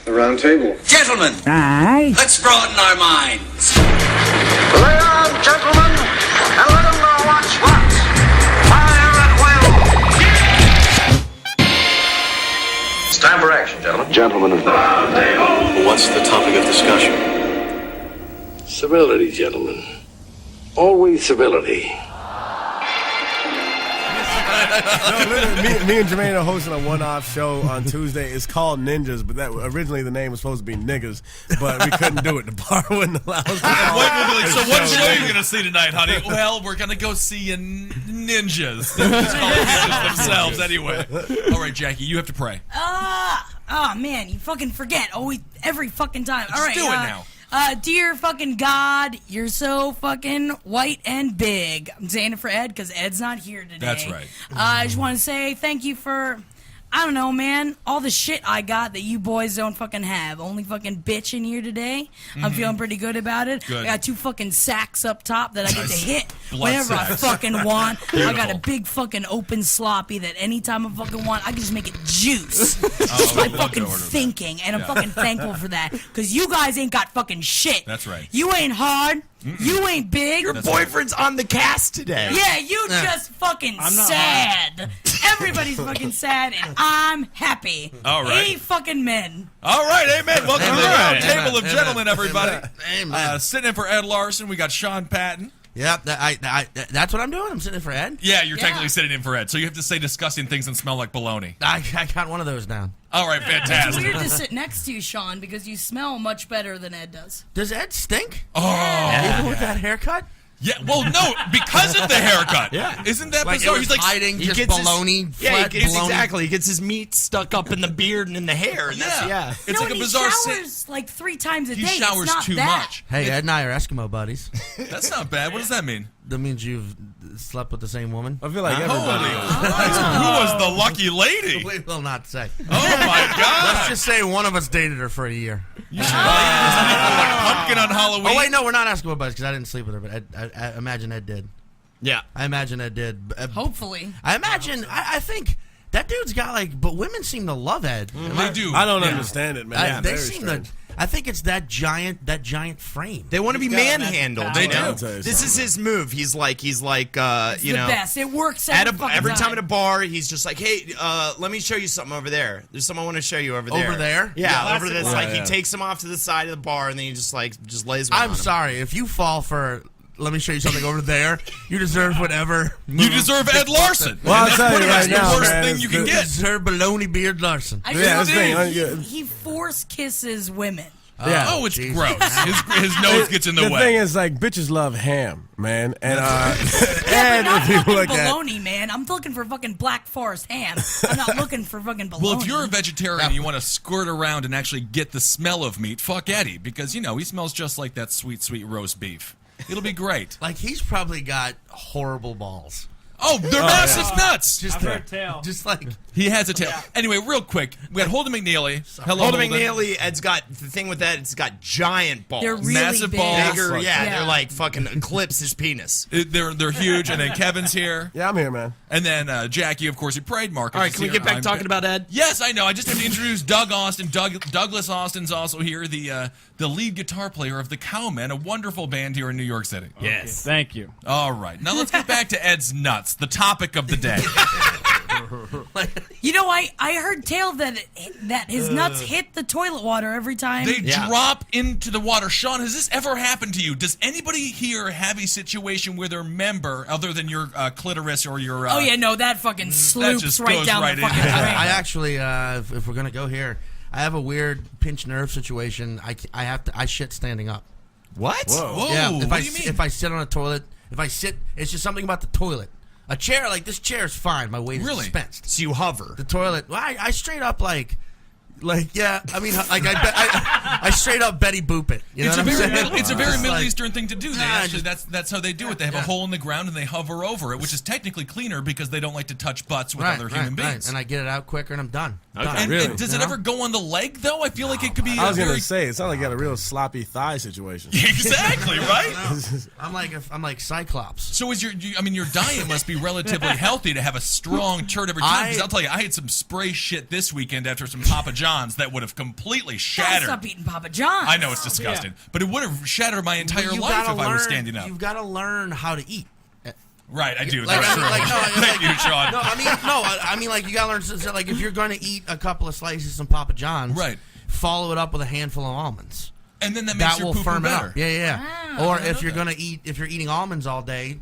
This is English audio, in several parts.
The Roundtable. Gentlemen, Aye. let's broaden our minds. Lay on, gentlemen, and let them know what's what. Fire at will. It's time for action, gentlemen. Gentlemen of the Roundtable. What's the topic of discussion? Civility, gentlemen. Always civility. Me and Jermaine are hosting a one-off show on Tuesday. It's called Ninjas, but that originally the name was supposed to be Niggas, but we couldn't do it. The bar wouldn't allow us. So what show are you going to see tonight, honey? Well, we're going to go see ninjas. They're just called ninjas themselves anyway. All right, Jackie, you have to pray. Oh, man, you fucking forget. Every fucking time. All right, Just do it now. Dear fucking God, you're so fucking white and big. I'm saying it for Ed because Ed's not here today. That's right. I just want to say thank you for, I don't know, man, all the shit I got that you boys don't fucking have. Only fucking bitch in here today. I'm feeling pretty good about it. Good. I got 2 fucking sacks up top that I get to hit Blood whenever I sacks. fucking want. I got Beautiful. a big fucking open sloppy that anytime I fucking want, I can just make it juice. Oh, Just my I'd love to fucking order that. thinking, and I'm fucking thankful for that. Because you guys ain't got fucking shit. That's right. You ain't hard. You ain't big. Your boyfriend's on the cast today. Yeah, you just fucking sad. Everybody's fucking sad, and I'm happy. All right. 80 fucking men. All right, amen. Welcome to the Amen. Roundtable of Gentlemen, everybody. Amen. Sitting in for Ed Larson, we got Sean Patton. Yep, that's what I'm doing. I'm sitting in for Ed. Yeah, you're Yeah. technically sitting in for Ed, so you have to say disgusting things and smell like bologna. I got one of those down. All right, It's fantastic. weird to sit next to you, Sean, because you smell much better than Ed does. Does Ed stink? Oh, Even with that haircut? yeah. Well, no, because of the haircut. Yeah. Isn't that Like bizarre? it was He's like, hiding he just gets his- baloney, Yeah, flat he gets, baloney. exactly. He gets his meat stuck up in the beard and in the hair. And that's, yeah. It's like a and bizarre. he showers like 3 times a day. He showers it's not too that. much. Hey, Ed and I are Eskimo buddies. That's not bad. What does that mean? That means you've slept with the same woman. I feel like Holy everybody. Christ, who was the lucky lady? We will not say. Oh my God! Let's just say one of us dated her for a year. You should like pumpkin on Halloween. Oh wait, no, we're not Eskimo buddies because I didn't sleep with her, but I imagine Ed did. Yeah. I imagine Ed did. Hopefully. I imagine. I think that dude's got like. But women seem to love Ed. They do. I don't understand it, man. They Very seem strange. to. I think it's that giant frame. They want to be manhandled. They you know? do. This is his move. He's like, It's you the know. best. It works Every time at a bar, he's just like, "Hey, let me show you something over there. There's something I want to show you over there." Over there? Yeah, over this. line. Like Yeah. he takes him off to the side of the bar, and then he just lays. One on I'm him. sorry if you fall for. Let me show you something over there. You deserve whatever. You deserve Ed Larson. Well, I'll And tell that's you pretty much right now, the worst man, thing it's you can the- You get. deserve baloney beard Larson. I Yeah, just that's the thing. think he force kisses women. Yeah. Oh, it's Jesus. gross. His nose gets in the way. thing is, like, bitches love ham, man. And Yeah, and but not if you fucking look at, bologna, man. I'm looking for fucking Black Forest ham. I'm not looking for fucking bologna. Well, if you're a vegetarian and you want to skirt around and actually get the smell of meat, fuck Eddie, because, you know, he smells just like that sweet, sweet roast beef. It'll be great. Like he's probably got horrible balls. Oh, they're massive nuts. Just like He has a tail. Anyway, real quick, we got Holden McNeely. Hello, Holden McNeely, Ed's got the thing with that. It's got giant balls. They're really Massive big. balls. bigger. Yeah, Yeah. they're like fucking eclipse his penis. They're huge, and then Kevin's here. yeah, I'm here, man. And then Jackie, of course, he prayed. Marcus. All right, is can we here. get back I'm- talking about Ed? Yes, I know. I just have to introduce Doug Austin. Douglas Austin's also here, the lead guitar player of the Cowmen, a wonderful band here in New York City. Yes. Thank you. All right, now let's get back to Ed's nuts, the topic of the day. You know, I heard tale that his nuts hit the toilet water every time. They drop into the water. Sean, has this ever happened to you? Does anybody here have a situation where their member, other than your clitoris or your... oh, yeah, no, that fucking sloops just right goes down right the in. fucking drain. I actually, if we're gonna go here, I have a weird pinched nerve situation. I shit standing up. What? Whoa, Yeah, what do you mean? if I sit on a toilet, it's just something about the toilet. A chair like this chair is fine. My weight is Really? dispensed. So you hover. The toilet. Well, I straight up like yeah. I mean, like I straight up Betty Boop it. You know It's what I'm saying? it's a very Just Middle like- Eastern thing to do. They Nah, actually, just- that's how they do it. They have a hole in the ground and they hover over it, which is technically cleaner because they don't like to touch butts with other human beings. And I get it out quicker, and I'm done. Done. And does it ever go on the leg though? I feel like it could be. I was very... gonna say it sounds like you got a real sloppy thigh situation. Exactly right. I'm like Cyclops. So is your diet must be relatively healthy to have a strong turd every time. Because I'll tell you, I had some spray shit this weekend after some Papa John's. John's that would have completely Gotta shattered. stop eating Papa John's. I know it's disgusting, but it would have shattered my entire life if I was standing up. You've got to learn how to eat. Right, I do. Like, That's true. Thank you, Sean. I mean, like you gotta learn. So, like, if you're going to eat a couple of slices of Papa John's, Right. follow it up with a handful of almonds. And then that makes your will poo-poo firm it better. up. Yeah. Wow, Or I if you're eating almonds all day,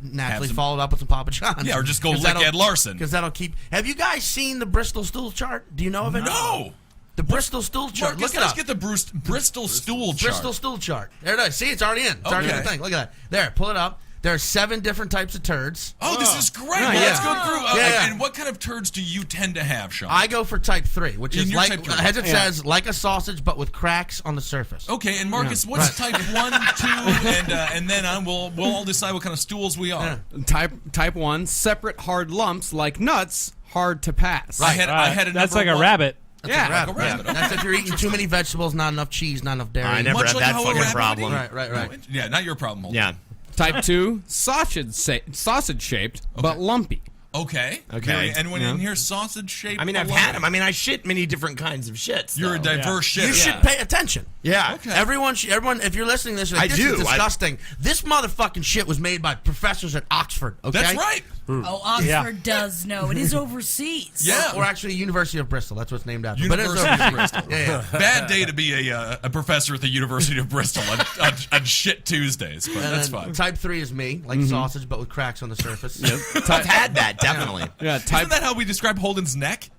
naturally follow it up with some Papa John's. Yeah, or just go 'Cause lick that'll- Ed Larson. Because that'll keep. Have you guys seen the Bristol stool chart? Do you know of it? No. The Bristol stool chart. Marcus, Look it let's up. get the Bristol stool chart. Bristol stool chart. There it is. See, it's already in. It's already in the Okay. thing. Look at that. There, pull it up. There are 7 different types of turds. Oh, this is great. Yeah. Well, let's go through. Yeah. And what kind of turds do you tend to have, Sean? I go for type 3, which In is your like, type 3. as it says, like a sausage, but with cracks on the surface. Okay, and Marcus, what's type 1, 2, and then we'll all decide what kind of stools we are. Type 1, separate hard lumps like nuts, hard to pass. I had a That's number like a one. rabbit. That's Yeah. a rabbit. Like a rabbit. Yeah. That's if you're eating too many vegetables, not enough cheese, not enough dairy. I never Much had like that how a fucking rabbit would problem. eat. Right. Yeah, not your problem. Holden. Yeah. Type 2, sausage shaped, but lumpy. Okay. Okay. And when you hear sausage shaped, I mean, I've had them. I mean, I shit many different kinds of shits. You're a though. diverse shit. You should pay attention. Yeah. Okay. Everyone, if you're listening to this, you're like, I this do. is disgusting. This motherfucking shit was made by professors at Oxford. Okay, That's right. Oh, Oxford does know. It is overseas. Yeah. Or actually, University of Bristol. That's what it's named after. University but it's of Bristol. Yeah. Bad day to be a professor at the University of Bristol on shit Tuesdays, but And that's then fine. Type 3 is me, like sausage, but with cracks on the surface. I've had that, definitely. Yeah, Isn't type that how we describe Holden's neck?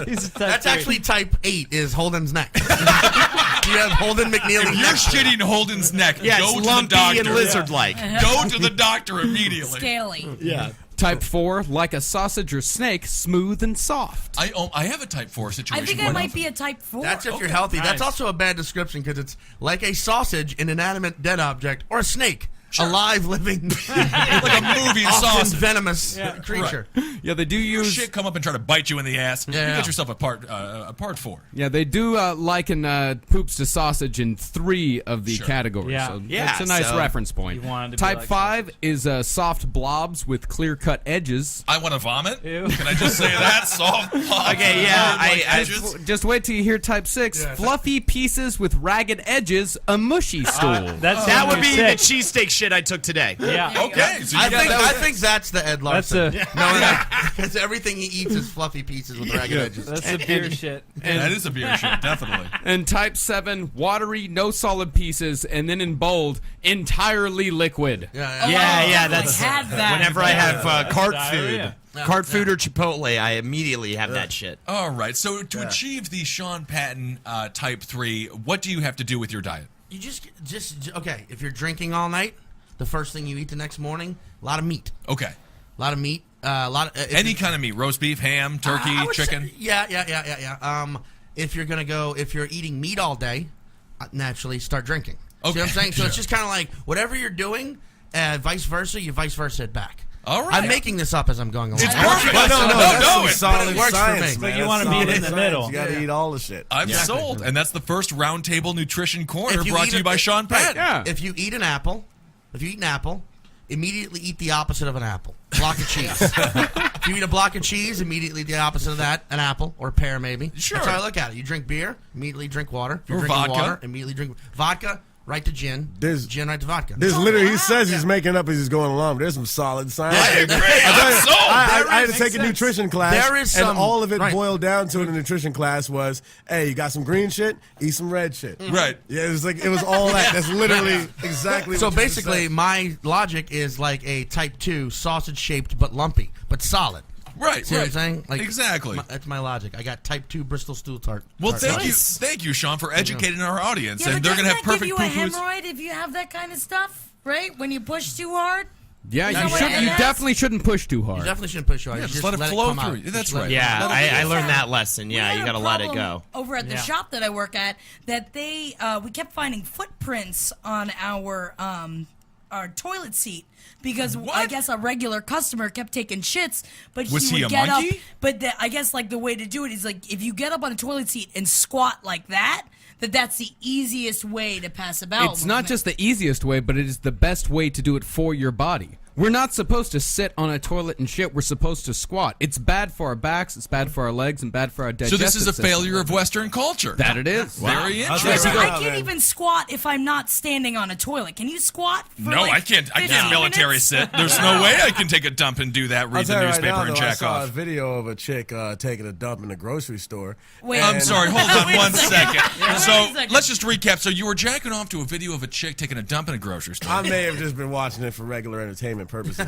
He's a type That's 3. actually type 8 is Holden's neck. You have Holden McNeely. If you're shitting Holden's neck, Yeah, go it's to the lumpy doctor. and lizard-like. Go to the doctor immediately. Scaly. Yeah. Type 4, like a sausage or snake, smooth and soft. I have a type 4 situation. I think I might be a type 4. That's if you're healthy. That's also a bad description because it's like a sausage, an inanimate dead object, or a snake, a live, living, like a moving often sausage. venomous creature. Yeah, they do Your use. shit come up and try to bite you in the ass. You Yeah. get yourself a part 4. Yeah, they do liken poops to sausage in 3 of the Sure. categories. Yeah. So Yeah, that's a nice so reference point. you wanted to be Type like 5 is soft blobs with clear-cut edges. I want to vomit. Ew. Can I just say that? Soft. Okay, yeah, Just wait till you hear type 6. Fluffy pieces with ragged edges, a mushy stool. That's that when would you're be the sick. cheesesteak shit I took today. Yeah. Okay. So you I think that's the Ed Larson. That's Because everything he eats is fluffy pieces with ragged edges. That's the beer shit. that is a beer shit, definitely. And type 7, watery, no solid pieces, and then in bold, entirely liquid. Yeah, that's had that. whenever I have cart Diarrhea. food. Cart food or Chipotle, I immediately have that shit. All right. So to achieve the Sean Patton type 3, what do you have to do with your diet? You just okay. If you're drinking all night, the first thing you eat the next morning, a lot of meat. Okay. A lot of meat. A lot of Any kind of meat: roast beef, ham, turkey, I would chicken. say- yeah. If you're eating meat all day, naturally start drinking. See Okay, what I'm saying? So sure. it's just kind of like whatever you're doing, vice versa. You vice versa it back. All right. I'm making this up as I'm going along. It's perfect. Well, no, That's that's some it. solid But it works for science, me. man. But you That's wanna be solid in the science. middle. You got to eat all the shit. I'm sold, and that's the first Roundtable Nutrition Corner If you brought eat to you a- by Sean Patton. Yeah. If you eat an apple, immediately eat the opposite of an apple. Block of cheese. If you eat a block of cheese, immediately the opposite of that, an apple or a pear maybe. Sure. That's how I look at it. You drink beer, immediately drink water. If you're Or drinking vodka. water, immediately drink vodka. Right to gin. There's- Gin right to vodka. There's literally, he says he's making up as he's going along, but there's some solid science. I agree. I tell you, I'm sold. I had to take a nutrition class, There is some- and all of it right. boiled down to in the nutrition class was, hey, you got some green shit, eat some red shit. Right. Yeah, it was all that. That's literally exactly So what you just basically, said. my logic is like a type 2 sausage shaped but lumpy, but solid. Right. See right. what I'm saying? Like, exactly. That's my logic. I got type 2 Bristol stool tart. Well, tart. thank you, Sean, for educating our audience, Yeah, and but they're doesn't gonna have that perfect give you a poo-poos. hemorrhoid if you have that kind of stuff, right? When you push too hard? Yeah, Is that you what should. it You is? definitely shouldn't push too hard. You definitely shouldn't push hard. Yeah, You just let it let flow come out. through. That's Just let right. it Yeah, come out. I learned that lesson. Yeah, We you had got a to let it problem go. Over at the Yeah. shop that I work at, that we kept finding footprints on our toilet seat because I guess a regular customer kept taking shits, but Was he he would a get monkey? up. But I guess like the way to do it is like if you get up on a toilet seat and squat like that, that's the easiest way to pass about. It's not just the easiest way, but it is the best way to do it for your body. We're not supposed to sit on a toilet and shit. We're supposed to squat. It's bad for our backs, it's bad for our legs, and bad for our digestive So this is a system. failure of Western culture. That it is. Very I'll tell you interesting. right I now, can't man. even squat if I'm not standing on a toilet. Can you squat? For No, like I can't. I 15 can't military minutes? sit. There's no way I can take a dump and do that. I'll Read tell the you newspaper right now, and though, I jack saw a off. video of a chick taking a dump in a grocery store. Wait, I'm sorry. Hold on Wait a one second. So Wait a second. let's just recap. So you were jacking off to a video of a chick taking a dump in a grocery store. I may have just been watching it for regular entertainment purposes,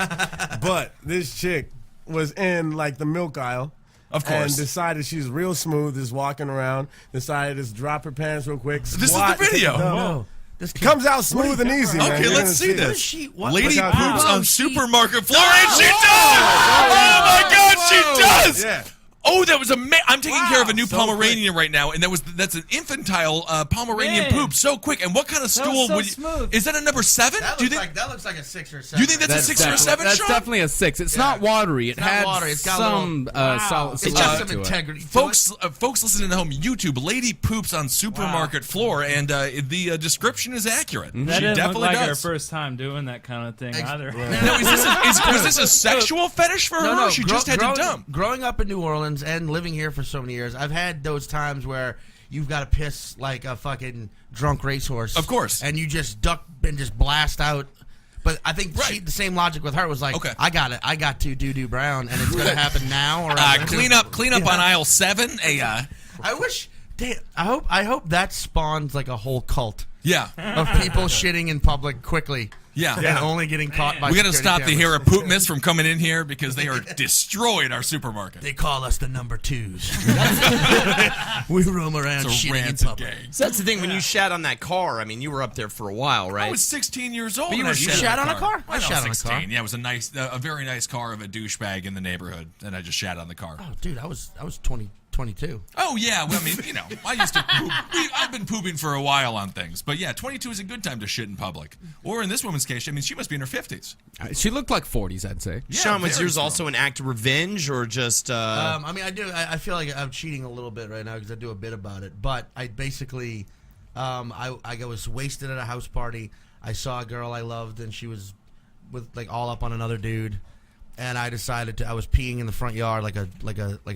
but this chick was in like the milk aisle. Of course. And decided she's real smooth, just walking around, decided to drop her pants real quick. This is squat, the video. take a dump. No. This kid, Comes out smooth and easy, man. Okay, You're let's gonna see it. this. what? Lady Look how poops cool. on supermarket floor, and she does! Oh my God, she does! Yeah. Oh, that was amazing! I'm taking care of a new so Pomeranian right now, and that's an infantile Pomeranian Man. poop so quick. And what kind of stool so would you? smooth. Is that a number 7? That Do you looks, think? that looks like a 6 or 7. You think that's a 6 or a 7, That's Sean? definitely a 6. It's not watery. It not had watery. It's got some solid It's solidity got some to it. integrity. to Folks listening at home, YouTube, lady poops on supermarket floor, and the description is accurate. That She didn't look definitely like our does. first time doing that kind of thing either. Now, was this a sexual fetish for her? No, or she just had to dump. Growing up in New Orleans and living here for so many years, I've had those times where you've got to piss like a fucking drunk racehorse. Of course. And you just duck and just blast out. But I think the same logic with her was like, Okay. I got it. I got to doo-doo brown, and it's going to happen now. Or I'm gonna Clean up on aisle 7. I wish. Damn, I hope that spawns like a whole cult Yeah. of people shitting in public quickly. Yeah. And only getting caught by We got to security stop the cameras. Hera Poop Miss from coming in here because they are destroying our supermarket. They call us the number 2s. We roam around It's a shitting in rancid public. gang. So that's the thing. When you shat on that car, I mean, you were up there for a while, right? I was 16 years old. But you when were I you shat on a car? I I shat on a 16. car. Yeah, it was a very nice car of a douchebag in the neighborhood, and I just shat on the car. Oh, dude, I was 22. Oh yeah, well, I mean, I used to poop. I've been pooping for a while on things, but yeah, 22 is a good time to shit in public. Or in this woman's case, I mean, she must be in her 50s. She looked like 40s, I'd say. Yeah, Sean, was very yours strong. also an act of revenge or just? I mean, I do. I feel like I'm cheating a little bit right now because I do a bit about it. But I basically, I was wasted at a house party. I saw a girl I loved, and she was with like all up on another dude. And I decided I was peeing in the front yard like a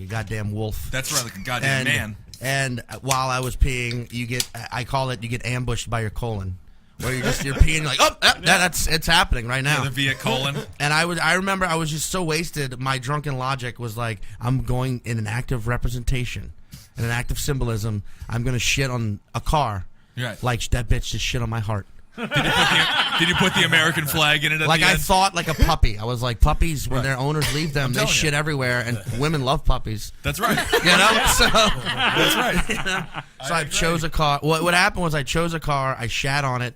goddamn wolf. That's right, like a goddamn man. And while I was peeing, you get ambushed by your colon, where you're peeing like, oh, it's happening right now. The Viet colon. And I remember I was just so wasted. My drunken logic was like, I'm going in an act of representation, in an act of symbolism. I'm going to shit on a car. Right. Like that bitch just shit on my heart. Did you put the American flag in it at Like the I end? thought like a puppy. I was like, puppies, when their owners leave them, they telling you. shit everywhere, and women love puppies. That's right. You know? So, That's right. so I chose a car. What happened was I chose a car, I shat on it,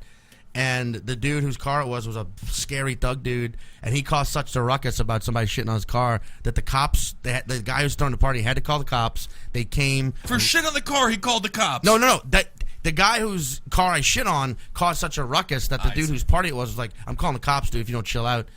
and the dude whose car it was a scary thug dude, and he caused such a ruckus about somebody shitting on his car that the cops, the guy who was throwing the party had to call the cops. They came. For shit on the car, he called the cops. No. The guy whose car I shit on caused such a ruckus that the dude whose party it was like, I'm calling the cops, dude, if you don't chill out.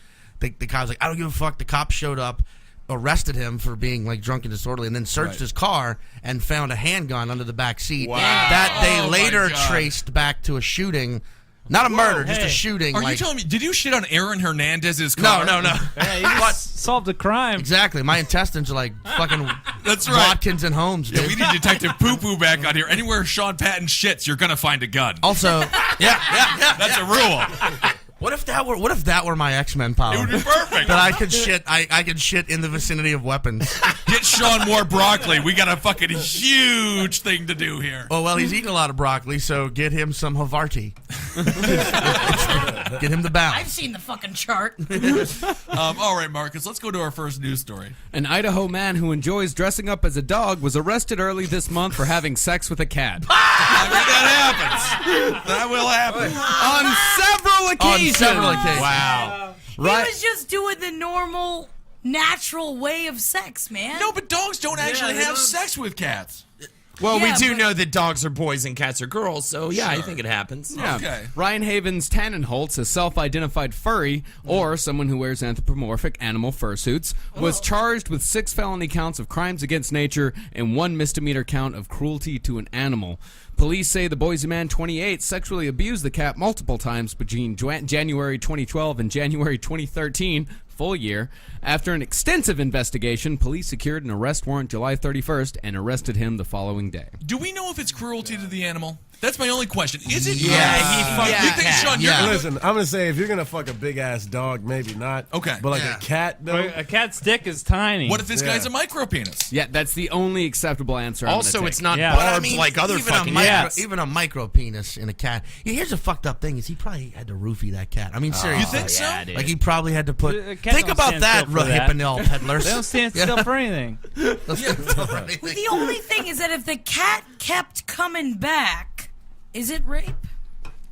The guy was like, I don't give a fuck. The cops showed up, arrested him for being like drunk and disorderly, and then searched his car and found a handgun under the back seat. Wow. That they Oh, my later God. traced back to a shooting. Not a murder, just a shooting. Are like, you telling me, did you shit on Aaron Hernandez's car? No. Yeah, you just solved a crime. Exactly. My intestines are like fucking That's right. Watkins and Holmes, dude. Yeah, we need Detective Poo Poo back on here. Anywhere Sean Patton shits, you're gonna find a gun. Also, yeah. That's a rule. What if that were my X-Men power? It would be perfect. That I could shit. I could shit in the vicinity of weapons. Get Sean more broccoli. We got a fucking huge thing to do here. Oh well, he's eating a lot of broccoli, so get him some Havarti. Get him the I've balance. seen the fucking chart. All right, Marcus, let's go to our first news story. An Idaho man who enjoys dressing up as a dog was arrested early this month for having sex with a cat. I mean, that happens. That will happen. On several occasions. On several occasions. Wow. Right. He was just doing the normal, natural way of sex, man. No, but dogs don't actually have sex with cats. Well, we Yeah, do but- know that dogs are boys and cats are girls, so yeah, I think it happens. Yeah. Okay. Ryan Havens Tannenholtz, a self-identified furry or someone who wears anthropomorphic animal fursuits, was charged with 6 felony counts of crimes against nature and 1 misdemeanor count of cruelty to an animal. Police say the Boise man, 28, sexually abused the cat multiple times between January 2012 and January 2013, full year. After an extensive investigation, police secured an arrest warrant July 31st and arrested him the following day. Do we know if it's cruelty to the animal? That's my only question. Is it? Yeah, he fucked You that think, cat. Sean, Yeah. you're Listen, I'm gonna say if you're gonna fuck a big ass dog, maybe not. Okay. But like Yeah. a cat, though. A cat's dick is tiny. What if this Yeah. guy's a micro penis? Yeah, that's the only acceptable answer. I'm Also, gonna it's take. not Yeah. barbed But I mean, like other even fucking a micro, cats. even a micro penis in a cat. Yeah, here's a fucked up thing: is he probably had to roofie that cat? I mean, seriously, You think so? yeah, dude. like he probably had to put. The cat Think don't about stand that, still for that. Hypnol peddlers. They don't stand still for anything. Well, the only thing is that if the cat kept coming back, is it rape?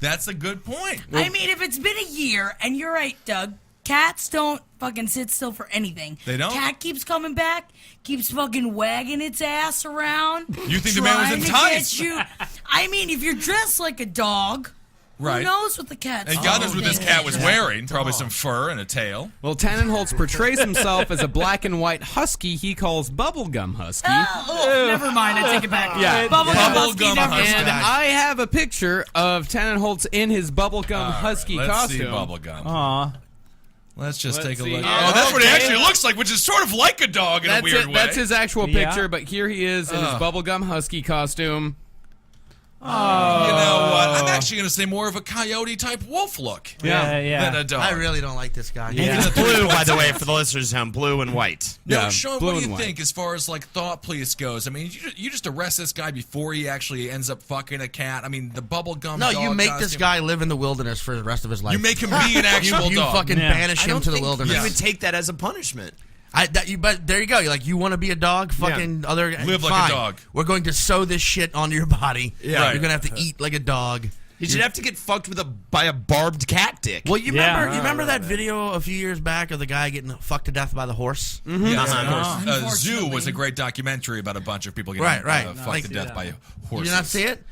That's a good point. I mean, if it's been a year, and you're right, Doug, cats don't fucking sit still for anything. They don't? Cat keeps coming back, keeps fucking wagging its ass around. You think the man was in trying to tights? get you. I mean, if you're dressed like a dog, Right. who knows what the cat's And God knows what this doing. cat was wearing. Probably some fur and a tail. Well, Tannenholtz portrays himself as a black and white husky he calls Bubblegum Husky. Oh, never mind. I take it back. Yeah. Bubblegum Husky, Bubblegum never Husky. mind. And I have a picture of Tannenholtz in his Bubblegum Husky Let's costume. see bubblegum. Aw. Let's just Let's take a see look. here. Oh, that's what he Okay. actually looks like, which is sort of like a dog in a That's weird it. way. That's his actual Yeah. picture, but here he is in his Bubblegum Husky costume. You know what? I'm actually going to say more of a coyote-type wolf look Yeah, yeah. than a dog. I really don't like this guy. Yeah. It's blue, by the way, for the listeners at home. Blue and white. Now, Yeah, Sean, blue what do and you white. think as far as like thought police goes? I mean, you just arrest this guy before he actually ends up fucking a cat. I mean, the bubblegum. No, dog you make this costume. guy live in the wilderness for the rest of his life. You make him be an actual you dog. fucking Yeah. banish I him don't to the think wilderness. you would take that as a punishment. But there you go. You're like, you want to be a dog? Fucking other Live like a fine. dog. We're going to sew this shit onto your body. Yeah. Right. You're gonna have to eat like a dog. You should have to get fucked by a barbed cat dick. Well, you Yeah. remember that video a few years back of the guy getting fucked to death by the horse? Yes, Uh-huh. of course. Zoo Unfortunately. was a great documentary about a bunch of people getting Right. fucked Like- to death by You horses. did not see it?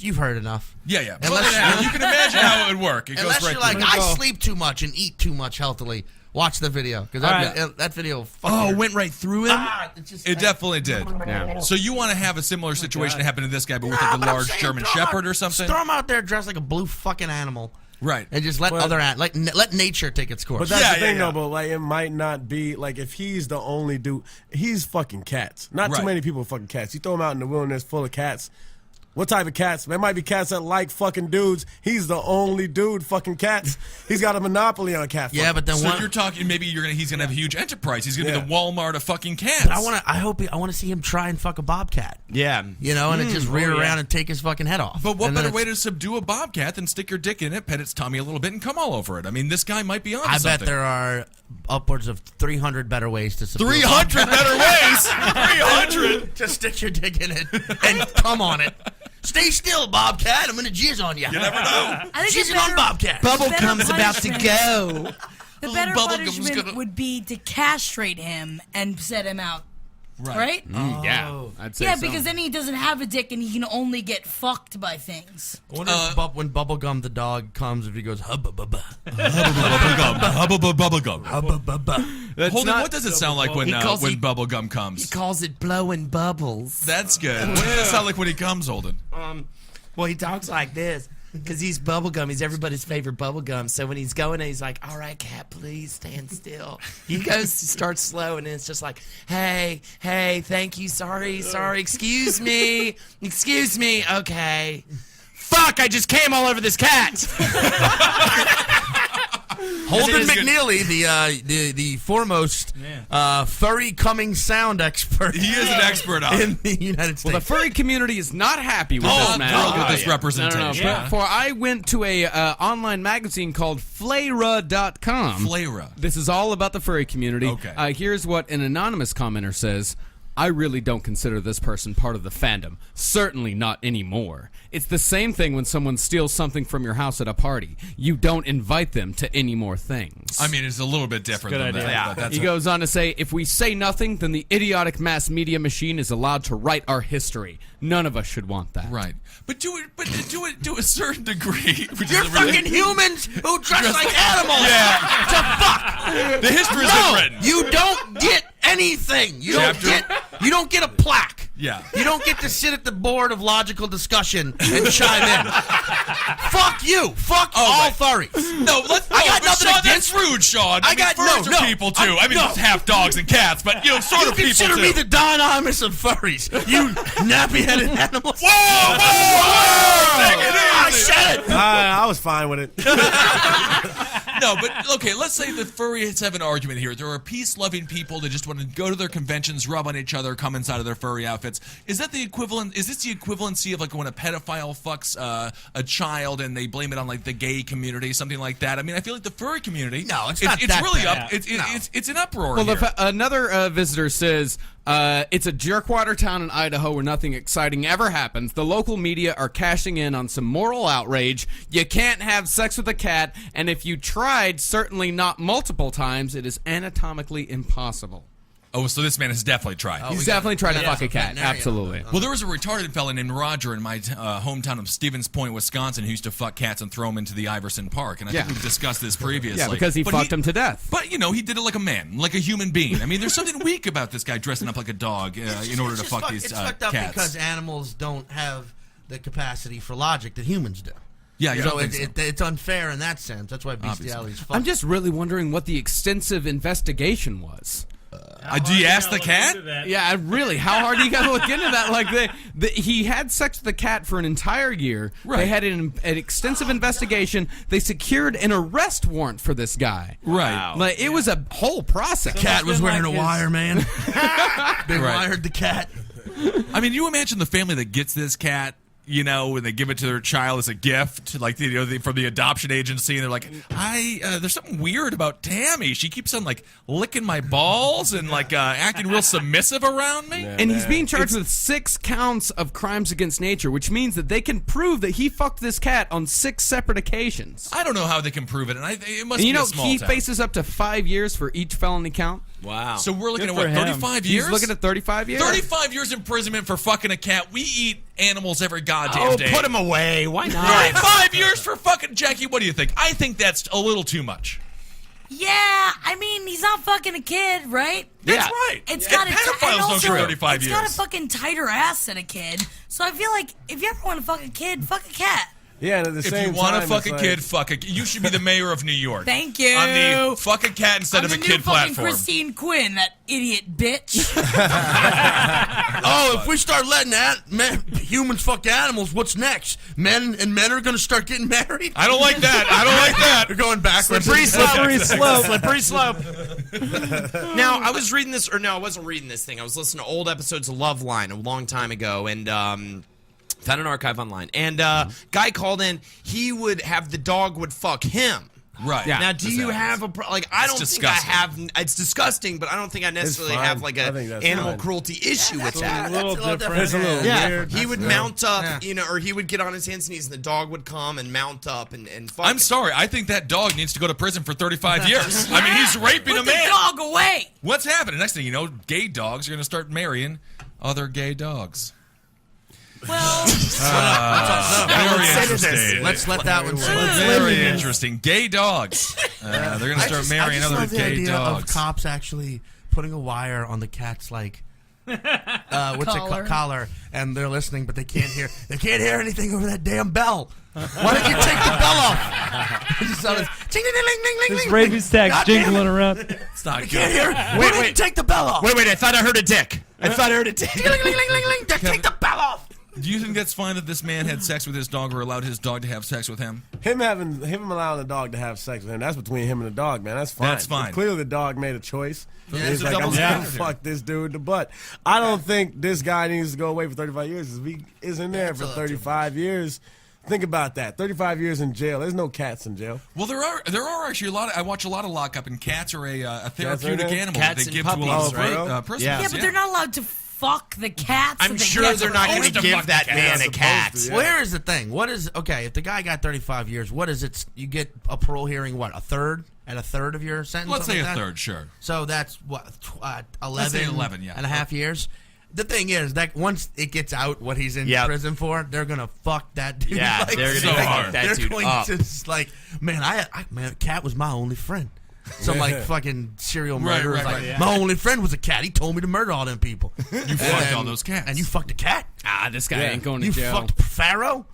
You've heard enough. Yeah. Unless- Well, you can imagine how it would work. It goes Unless right you're like, through. I sleep too much and eat too much healthily. Watch the video because that video. went right through him. It It definitely did. Yeah. So you want to have a similar situation happen to this guy, but with like a large German Shepherd or something? Throw him out there dressed like a blue fucking animal, Right. and just let let nature take its course. But that's Yeah, the thing, yeah. though. But like, it might not be like if he's the only dude. He's fucking cats. Not Right. too many people fucking cats. You throw him out in the wilderness full of cats. What type of cats? There might be cats that like fucking dudes. He's the only dude fucking cats. He's got a monopoly on cat. yeah, but then So one, you're talking maybe he's gonna have a huge enterprise. He's gonna Yeah. be the Walmart of fucking cats. But I want to see him try and fuck a bobcat. Yeah. You know, and it just rear around and take his fucking head off. But what And then better way it's- to subdue a bobcat than stick your dick in it, pet its tummy a little bit, and come all over it? I mean, this guy might be on I something. bet there are upwards of 300 better ways to subdue a 300 better ways. 300. Just stick your dick in it and come on it. Stay still, Bobcat. I'm gonna jizz on you. You never know. I think Jizzing the on better- Bobcat. Bubblegum's about to punishment- go. The better Bubblegum's punishment gonna- would be to castrate him and set him out. Right? Yeah, I'd say Yeah, so. because then he doesn't have a dick and he can only get fucked by things. I wonder if when Bubblegum the dog comes, if he goes hubba bubba. Bubblegum. Hubba bubba. Holden, what does it sound like when calls when it- bubblegum comes? Calls it blowing bubbles. That's good. What does it sound like when he comes, Holden? Well, he talks like this because he's bubblegum. He's everybody's favorite bubblegum. So when he's going, he's like, "All right, cat, please stand still." He goes, starts slow, and it's just like, "Hey, thank you, sorry, excuse me, okay." Fuck! I just came all over this cat. Holden is good. McNeely, the foremost furry coming sound expert He is an expert on in the United States. Well, the furry community is not happy with this man. thrilled with this representation. No. For I went to a online magazine called Flayra.com. Flayra. This is all about the furry community. Okay. Here's what an anonymous commenter says. I really don't consider this person part of the fandom. Certainly not anymore. It's the same thing when someone steals something from your house at a party. You don't invite them to any more things. I mean, it's a little bit different than that. Yeah. But He goes on to say, if we say nothing, then the idiotic mass media machine is allowed to write our history. None of us should want that. Right. But do it to a certain degree. You're fucking humans who dress like animals. Yeah. To fuck. The history's been written. You don't get anything. You don't get a plaque. Yeah. You don't get to sit at the board of logical discussion and chime in. Fuck you. Fuck all furries. No, I got nothing Sean, against that's rude, Sean. I mean, furries are people too. I mean, no. it's half dogs and cats, but sort You of people consider too. me the Don Imus of furries. You nappy-headed animals. Whoa! Take it easy. I said it. I was fine with it. No, but okay, let's say the furries have an argument here. There are peace-loving people that just want to go to their conventions, rub on each other, come inside of their furry outfits. Is that the equivalent? Is this the equivalency of like when a pedophile fucks a child and they blame it on like the gay community, something like that? I mean, I feel like the furry community. No, it's not It's that really bad. up. It's an uproar. Well, here. another visitor says, it's a jerkwater town in Idaho where nothing exciting ever happens. The local media are cashing in on some moral outrage. You can't have sex with a cat, and if you tried, certainly not multiple times, it is anatomically impossible. Oh, so this man has definitely tried. He's definitely tried to fuck a cat. Absolutely. Well, there was a retarded fella named Roger in my hometown of Stevens Point, Wisconsin, who used to fuck cats and throw them into the Iverson Park. And I think we've discussed this previously. Yeah, because he fucked him to death. But, he did it like a man, like a human being. I mean, there's something weak about this guy dressing up like a dog in order to fuck these It's fucked up cats. because animals don't have the capacity for logic that humans do. Yeah, you so don't think so. it's unfair in that sense. That's why bestiality is fucked. I'm just really wondering what the extensive investigation was. Do you ask the cat? Yeah, really. How hard you got to look into that? Like, he had sex with the cat for an entire year. Right. They had an extensive investigation. They secured an arrest warrant for this guy. Right. Like, it was a whole process. Cat was wearing a wire, man. They Right. wired the cat. I mean, you imagine the family that gets this cat, when they give it to their child as a gift, like from the adoption agency, and they're like, there's something weird about Tammy. She keeps on like licking my balls and like acting real submissive around me. And he's being charged with 6 counts of crimes against nature, which means that they can prove that he fucked this cat on 6 separate occasions. I don't know how they can prove it, and it must And be a small he town. faces up to 5 years for each felony count. Wow. So we're looking Good at what, for him. 35 years? He's looking at 35 years. 35 years imprisonment for fucking a cat. We eat animals every goddamn day. Put him away. Why not? 35 years for fucking Jackie. What do you think? I think that's a little too much. Yeah, I mean, he's not fucking a kid, right? That's right. It's And got a pedophiles and don't also, get 35 it's years. got a fucking tighter ass than a kid. So I feel like if you ever want to fuck a kid, fuck a cat. Yeah, and at the If same you want time, to fuck it's a like- kid, fuck a kid. You should be the mayor of New York. Thank you. On the fuck a cat instead I'm of a the kid new fucking platform. Christine Quinn, that idiot bitch. If we start letting humans fuck animals, what's next? Men are going to start getting married? I don't like that. They're going backwards. Slippery slope. Slippery slope. Now, I was reading this, I wasn't reading this thing. I was listening to old episodes of Loveline a long time ago, and found an archive online. And guy called in. He would have the dog would fuck him. Right. Yeah. Now, do you have a I don't think I disgusting. have. It's disgusting, but I don't think I necessarily fine. have like I a think that's animal fine. cruelty issue with A that. little That's a little different. It's a little weird. He would mount up, or he would get on his hands and knees, and the dog would come and mount up and fuck. I'm sorry. I think that dog needs to go to prison for 35 years. I mean, he's raping Put a the man. dog away. What's happening? Next thing you know, gay dogs are going to start marrying other gay dogs. Well, Very interesting. Let's let that one sit. Very interesting. Gay dogs. They're going to start marrying other love the gay idea dogs. of cops actually putting a wire on the cat's collar, and they're listening, but they can't hear. They can't hear anything over that damn bell. Why don't you take the bell off? It just sounded This rabies tax jingling around. It's not Can't good. hear. Why don't you take the bell off? Wait! I thought I heard a dick. I thought I heard a dick. Take the bell off. Do you think that's fine that this man had sex with his dog or allowed his dog to have sex with him? Him allowing the dog to have sex with him, that's between him and the dog, man. That's fine. That's fine. Clearly the dog made a choice. Yeah, He's it's a like, I'm double just gonna standard. fuck this dude in the butt. I don't think this guy needs to go away for 35 years. If he is in there for 35 years, think about that. 35 years in jail. There's no cats in jail. Well, there are actually a lot. I watch a lot of lockup, and cats are a therapeutic there? animal Cats that they and give puppies, to a lot right? of prisoners. yeah, but they're not allowed to fuck the cats. I'm that sure get they're not going supposed to to give fuck that the man cat. a cat. Supposed to, Well, here's the thing. What is okay? If the guy got 35 years, what is it? You get a parole hearing. What, a third of your sentence? Let's say something a like that? third, sure. So that's what 11. Let's say 11, yeah. and a half years. The thing is that once it gets out what he's in Yep. prison for, they're gonna fuck that dude. Yeah, like, they're gonna so fuck hard. that they're dude going up. to just like, man, man, cat was my only friend. Some like fucking serial Right, murderer. right, like, right, yeah. my only friend was a cat. He told me to murder all them people. You fucked all those cats. And you fucked a cat. This guy Yeah. ain't going to You jail. fucked Pharaoh.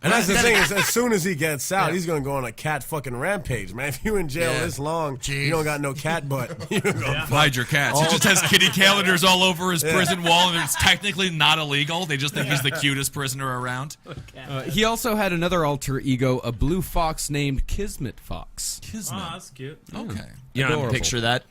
And that's the thing is, as soon as he gets out, he's gonna go on a cat fucking rampage, man. If you in jail Yeah. this long, Jeez. you don't got no cat butt. You gonna Hide your cats. He just has kitty calendars all over his prison wall, and it's technically not illegal. They just think he's the cutest prisoner around. He also had another alter ego, a blue fox named Kismet Fox. Kismet. Oh, that's cute. Okay. You don't have a Adorable. picture of that?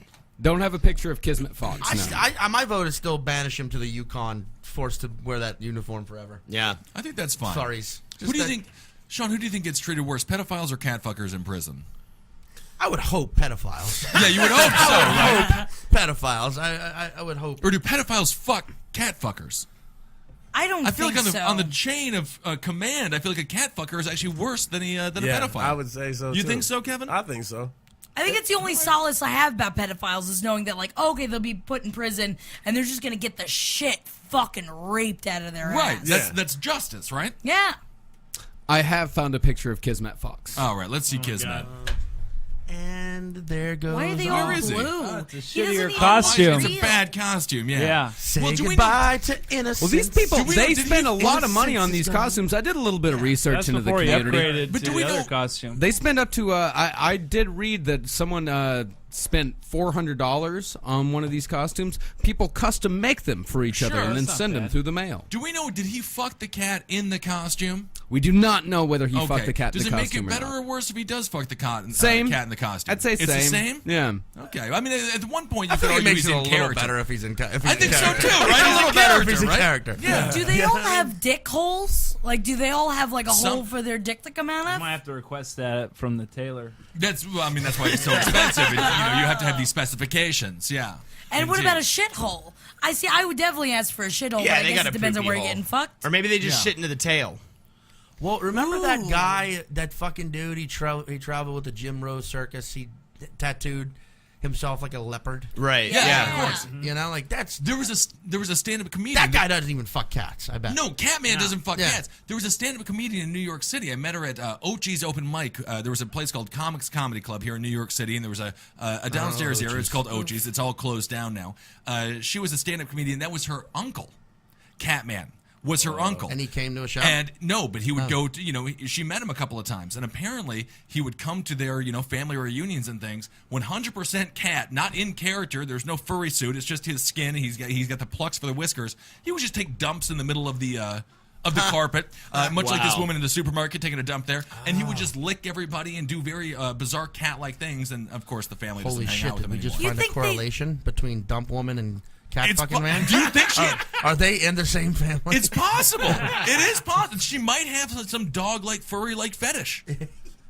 Don't have a picture of Kismet Fox. No. My vote is still banish him to the Yukon, forced to wear that uniform forever. Yeah. I think that's fine. Furries. Who do you think, Sean? Who do you think gets treated worse, pedophiles or cat fuckers in prison? I would hope pedophiles. Yeah, you would hope so, right? Pedophiles. I would hope. Or do pedophiles fuck cat fuckers? I don't I feel think like so. on the chain of command, I feel like a cat fucker is actually worse than a pedophile. I would say so. You too. think so, Kevin? I think so. I think it's the only solace I have about pedophiles is knowing that, like, okay, they'll be put in prison and they're just gonna get the shit fucking raped out of their Right. ass. That's justice, right? Yeah. I have found a picture of Kismet Fox. All right. Let's see Kismet. And there goes. Why are they our- all is he? blue? it's a He doesn't shittier even costume. look It's a real. bad costume. Yeah. Yeah. Say Well, do we goodbye to innocence. Well, these people, Do we know- they did spend he- a lot of money on innocence these is gone. costumes. I did a little bit of research That's into the before he community. upgraded But to do we the other know- costume. They spend up to, I did read that someone spent $400 on one of these costumes. People custom make them for each other Sure, and then that's not send them bad. through the mail. Do we know? Did he fuck the cat in the costume? We do not know whether he fucked the cat Does in the it make it costume better or or not. worse if he does fuck the cat in the costume? I'd say it's same. the same. Yeah. Okay. I mean, at one point you I could think it argue makes he's it a in little character. better if he's in. If he's I in think so character. too, right? It's a He's little in better if he's character, in right? character. Yeah. Do they all have dick holes? Like, do they all have, like, a Some- hole for their dick to come out I of? might have to request that from the tailor. That's why it's so expensive. You have to have these specifications. Yeah. And what Indeed. about a shithole? I would definitely ask for a shithole, Yeah, but I they guess got a it depends on poopy where hole. you're getting fucked. Or maybe they just Yeah. shit into the tail. Well, remember that guy, that fucking dude? He traveled with the Jim Rose Circus. He tattooed himself like a leopard. Right. Yeah, of course. You know, like that's There was a stand-up comedian. that guy doesn't even fuck cats. I bet. No, Catman doesn't fuck Yeah. cats. There was a stand-up comedian in New York City. I met her at Ochi's open mic. There was a place called Comics Comedy Club here in New York City, and there was a downstairs area. It's called Ochi's. It's all closed down now. She was a stand-up comedian. That was her uncle. Catman was her uncle. And he came to a show. And no, but he would go to, she met him a couple of times, and apparently he would come to their, family reunions and things. 100% cat, not in character. There's no furry suit. It's just his skin. He's got the plucks for the whiskers. He would just take dumps in the middle of the carpet, much like this woman in the supermarket taking a dump there. And he would just lick everybody and do very bizarre cat-like things. And of course, the family Holy doesn't hang shit! out with Did him we just anymore. find a correlation between dump woman and cat It's fucking fu- man? Do you think she? Are they in the same family? It's possible. It is possible. She might have some dog-like, furry-like fetish.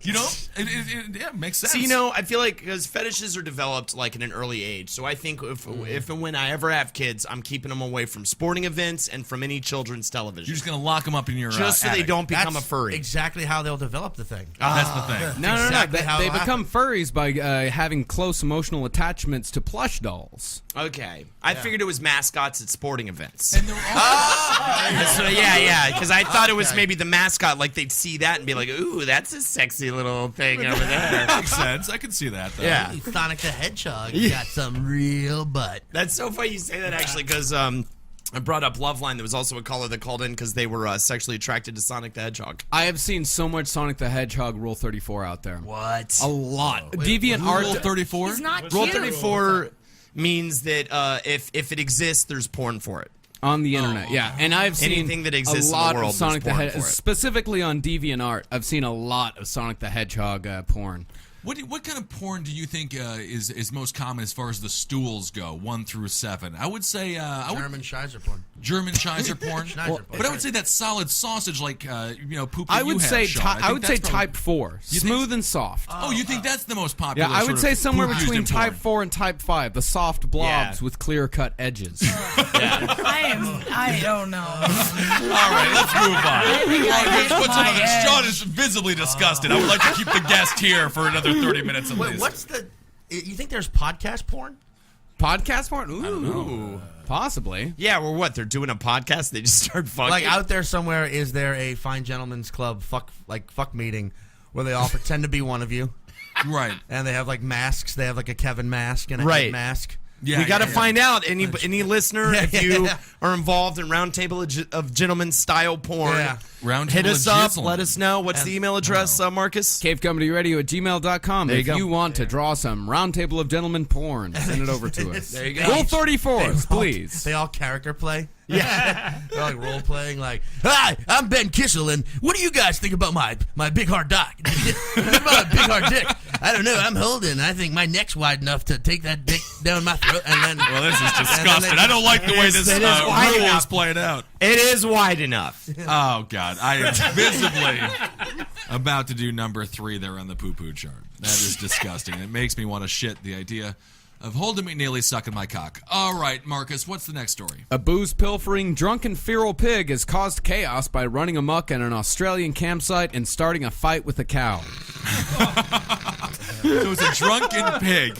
It makes sense. So, I feel like because fetishes are developed like at an early age. So I think if and when I ever have kids, I'm keeping them away from sporting events and from any children's television. You're just going to lock them up in your just so they attic. don't become That's a furry. Exactly how they'll develop the thing. That's the thing. No. exactly how They it'll become furries by having close emotional attachments to plush dolls. Okay, I figured it was mascots at sporting events. And they're all So, yeah, because I thought it was maybe the mascot, like they'd see that and be like, "Ooh, that's a sexy little thing over there." makes sense. I can see that, though. Yeah. Sonic the Hedgehog got some real butt. That's so funny you say that, actually, because I brought up Loveline. There was also a caller that called in because they were sexually attracted to Sonic the Hedgehog. I have seen so much Sonic the Hedgehog Rule 34 out there. What? A lot. Deviant Rule art. 34? He's not Rule cute. 34 means that if it exists, there's porn for it. On the internet, yeah. And I've seen Anything that exists a in the lot world, of Sonic there's the porn Hedgehog. for it. Specifically on DeviantArt, I've seen a lot of Sonic the Hedgehog porn. What kind of porn do you think is most common as far as the stools go, 1 through 7? I would say German Scheiser porn. German Scheiser porn. Schneider porn. But I would say that solid sausage, like poop. That I would you say have, Sean. I would say that's probably- type 4, You smooth think- and soft. Oh, you think that's the most popular? Yeah, I would sort say of somewhere poop used between in type porn? 4 and type 5, the soft blobs with clear-cut edges. I don't know. All right, let's move on. What's another? Sean is visibly disgusted. I would like to keep the guest here for another 30 minutes at Wait, least. what's the? You think there's podcast porn? Podcast porn? Ooh, possibly. Yeah, or what? They're doing a podcast. They just start fucking. Like out there somewhere, is there a fine gentlemen's club fuck meeting where they all pretend to be one of you? Right. And they have like masks. They have like a Kevin mask and a Right. Ed mask. Yeah, we got to yeah. find out. Any listener, Yeah, if you yeah. are involved in Roundtable of Gentlemen style porn, Yeah. Roundtable hit of us up. Gentlemen. Let us know. What's the email address, Marcus? CaveComedyRadio@gmail.com. There you If go. you want to draw some Roundtable of Gentlemen porn, send it over to us. There you go. Rule 34, please. They all character play. Yeah, they're like role playing. Like, hi, I'm Ben Kissel, and what do you guys think about my big hard dock? Think about a big hard dick. I don't know. I'm Holden. I think my neck's wide enough to take that dick down my throat, and then. Well, this is disgusting. I don't like the way this it is wide rule is enough. playing out. It is wide enough. Oh, God. I am visibly about to do number 3 there on the poo-poo chart. That is disgusting. It makes me want to shit, the idea of Holden McNeely sucking my cock. All right, Marcus, what's the next story? A booze-pilfering, drunken feral pig has caused chaos by running amok at an Australian campsite and starting a fight with a cow. So it's a drunken pig.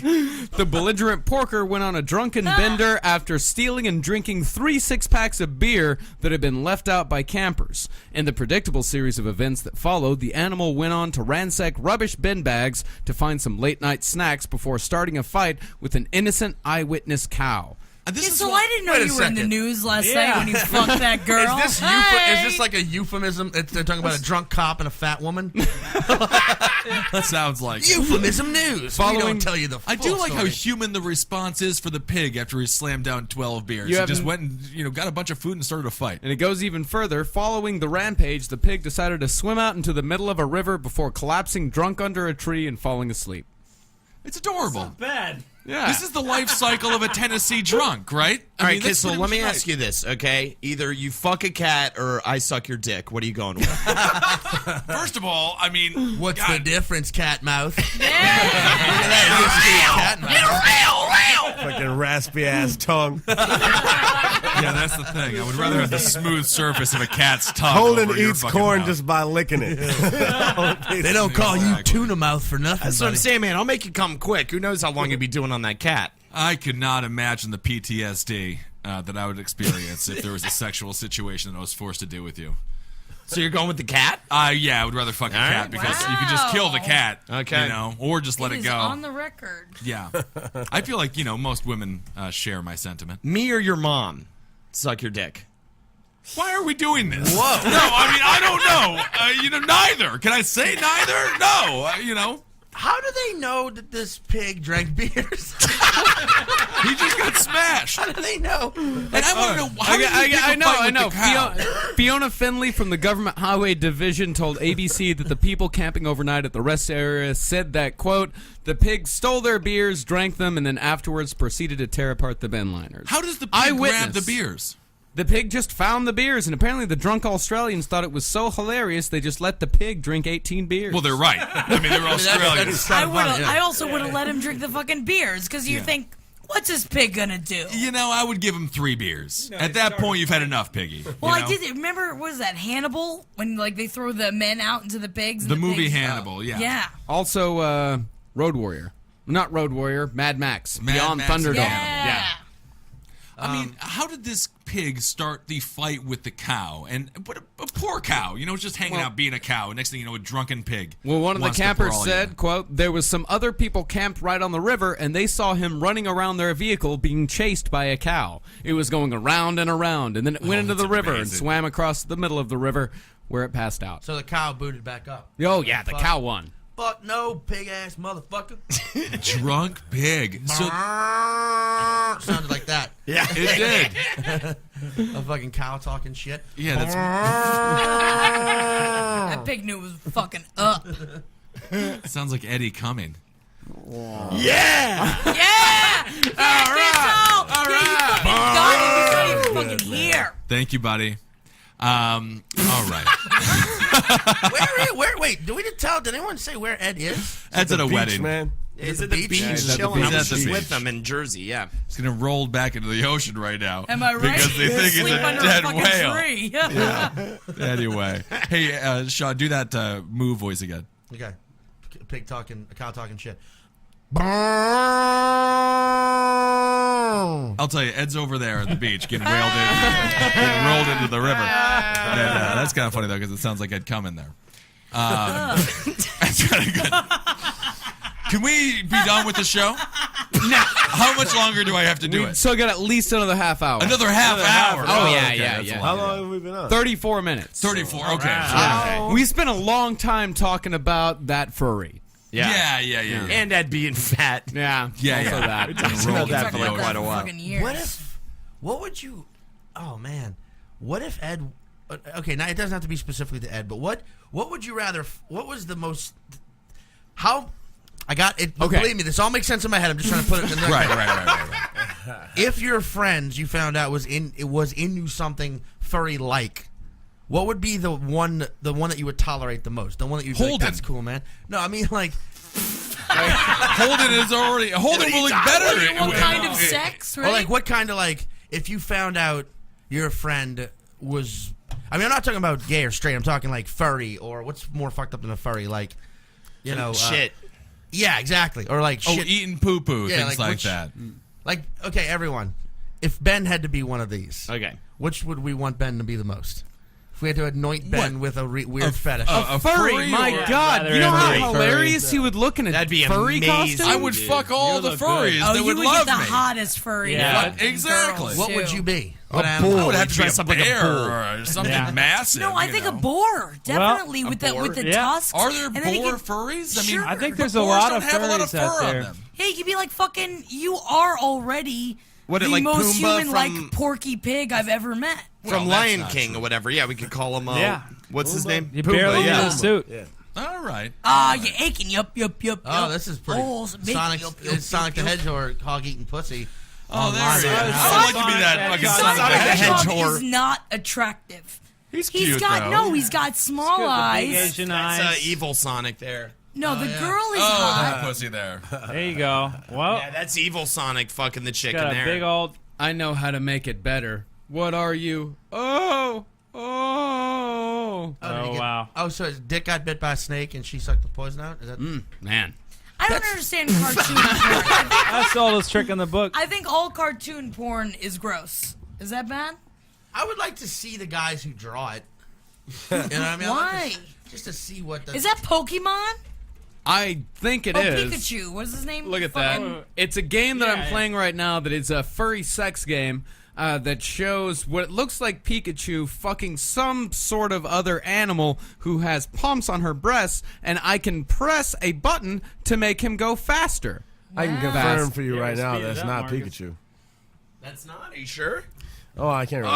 The belligerent porker went on a drunken bender after stealing and drinking 3 six-packs of beer that had been left out by campers. In the predictable series of events that followed, the animal went on to ransack rubbish bin bags to find some late-night snacks before starting a fight with an innocent eyewitness cow. This is So why- I didn't know Wait a you were in the second. news last night when you fucked that girl. Is this Hey! is this like a euphemism? They're talking about a drunk cop and a fat woman. That sounds like Euphemism news. We Following- don't tell you the. I full do like how story. human the response is for the pig after he slammed down 12 beers. You He just haven't- went and got a bunch of food and started a fight. And it goes even further. Following the rampage, the pig decided to swim out into the middle of a river before collapsing drunk under a tree and falling asleep. It's adorable. Bad. Yeah. This is the life cycle of a Tennessee drunk, right? All right, that's Kissel, pretty let much me right. ask you this, okay? Either you fuck a cat or I suck your dick. What are you going with? First of all, I mean, What's God, the difference, cat mouth? Fucking raspy ass tongue. Yeah, that's the thing. I would rather have the smooth surface of a cat's tongue. Holden over your eats fucking corn mouth. just by licking it. They don't call you Exactly. tuna mouth for nothing. That's what I'm buddy. saying, man. I'll make you come quick. Who knows how long you'd be doing on that cat? I could not imagine the PTSD that I would experience if there was a sexual situation that I was forced to do with you. So you're going with the cat? Yeah, I would rather fuck a All cat right. because you could just kill the cat, Okay. you know, or just let it is go. on the record. Yeah, I feel like most women share my sentiment. Me or your mom? Suck your dick. Why are we doing this? Whoa! No, I mean I don't know. Neither. Can I say neither? No. How do they know that this pig drank beers? He just got smashed. How do they know? And I want to know how did you pick a fight with the cow? Fiona Finley from the Government Highway Division told ABC that the people camping overnight at the rest area said that, quote, the pig stole their beers, drank them, and then afterwards proceeded to tear apart the bin liners. How does the pig grab Eyewitness. the beers? The pig just found the beers, and apparently the drunk Australians thought it was so hilarious they just let the pig drink 18 beers. Well, they're right. I mean, they're Australians. I also would have let him drink the fucking beers because you think, what's this pig gonna do? I would give him 3 beers. At that point, you've had enough, piggy. Well, I did remember. What was that Hannibal when they throw the men out into the pigs? And The movie pigs, Hannibal, yeah. Yeah. Also, Road Warrior. Not Road Warrior, Mad Max. Mad Beyond Max Thunderdome. Yeah. I mean, how did this pig start the fight with the cow? And what a poor cow, just hanging out being a cow. Next thing you know, a drunken pig. Well, one of the wants to campers brawl said, you. quote, there was some other people camped right on the river, and they saw him running around their vehicle being chased by a cow. It was going around and around, and then it went into the that's river and amazing. swam across the middle of the river where it passed out. So the cow booted back up. Oh, yeah, the cow won. Fuck no, pig ass motherfucker. Drunk pig. So Sounded like that. Yeah. it did. A fucking cow talking shit. Yeah, that's That pig knew it was fucking up. Sounds like Eddie coming. Yeah! Yeah! All right! All right! He's not even fucking here. Thank you, buddy. All right. Wait, do we tell? Did anyone say where Ed is? Ed's at a Beach, wedding. man. He's at the beach, Yeah, he's at the chilling. beach. I'm He's at the just beach. with them in Jersey, yeah. He's gonna roll back into the ocean right now. Am I right? Because they think he's Sleep a under dead fucking whale. tree. Yeah. Anyway, hey, Sean, do that moo voice again. Okay. Pig talking, a cow talking shit. I'll tell you, Ed's over there at the beach getting wailed in, getting rolled into the river. And, that's kind of funny though, because it sounds like Ed coming there. That's kind of good. Can we be done with the show? No. How much longer do I have to do We it? still got at least another half hour. Another half hour. Oh, yeah, okay, yeah, that's yeah. a lot. How long have we been on? 34 minutes. 34. Okay. We spent a long time talking about that furry. Yeah. And Ed being fat. Yeah. Yeah, Also yeah. that. We talked about that Talked for about quite that a for while. fucking years. What would you? Oh man, what if Ed? Okay, now it doesn't have to be specifically to Ed, but what would you rather? What was the most? How? I got it. Okay. Believe me, this all makes sense in my head. I'm just trying to put it in the Right. If your friends you found out was into something furry like, what would be the one that you would tolerate the most? The one that you'd be like, Holden. that's cool, man. No, I mean like. Holden is already. Holden will look better. What kind of sex, right? Or like what kind of like if you found out your friend was I mean I'm not talking about gay or straight, I'm talking like furry or what's more fucked up than a furry, like you know Shit. yeah, exactly. Or like Oh, shit eating poo poo, Yeah, things like like which- that. like okay, everyone. If Ben had to be one of these, Okay. which would we want Ben to be the most? If we had to anoint Ben with a weird fetish. A Furry, my or- God. rather You know how furry. hilarious he would look in a That'd be furry amazing. costume? I would fuck all You the look good. furries Oh, that you would would love get the me. hottest furry. Yeah. fucking Exactly. girls, What would too. you be? A What animal? bull. I would have to be Dress a up like a bear bull. or something Yeah. massive. No, I you think know. a boar. Definitely with boar? the Yeah. tusks. Are there and then you boar can- furries? I mean, Sure. I think but there's a boars lot don't of have a lot of furries out fur on there. them. Yeah, you could be like fucking. You are already What, the like most Pumbaa human-like from- Porky Pig I've ever met. From Well, that's Lion not King true. or whatever. Yeah, we could call him. Yeah. What's his name? You barely yeah. need a suit. All right. Ah, you're aching. Yup. Oh, this is pretty. Balls, big, Sonic, yup, it's Sonic the Hedgehog hog eating pussy. Oh, there online. he is. Yeah. I would like to be that fucking Sonic Sonic the Sonic the Hedgehog. Hedgehog is not attractive. He's He's cute, got though. he's got small Big eyes. Asian That's eyes. evil Sonic there. No, the girl is Oh, hot. that pussy there. There you go. Well, Yeah, that's evil Sonic fucking the chick in got a there. big old. I know how to make it better. What are you? Oh. Oh, did he Oh, get- wow. Oh, so his dick got bit by a snake and she sucked the poison out? Is that? Man. I don't understand cartoon porn. That's the oldest trick in the book. I think all cartoon porn is gross. Is that bad? I would like to see the guys who draw it. You know what I mean? I'd Why? like to- just to see what the. Is that Pokemon? I think it Oh, is. Pikachu. What is his name? Look at that. Fucking- It's a game that I'm Yeah. playing right now that is a furry sex game that shows what it looks like Pikachu fucking some sort of other animal who has pumps on her breasts, and I can press a button to make him go faster. I can confirm Fast. for you Yeah, right now speed it that's up, not Marcus. Pikachu. That's not. Are you sure? Oh, I can't really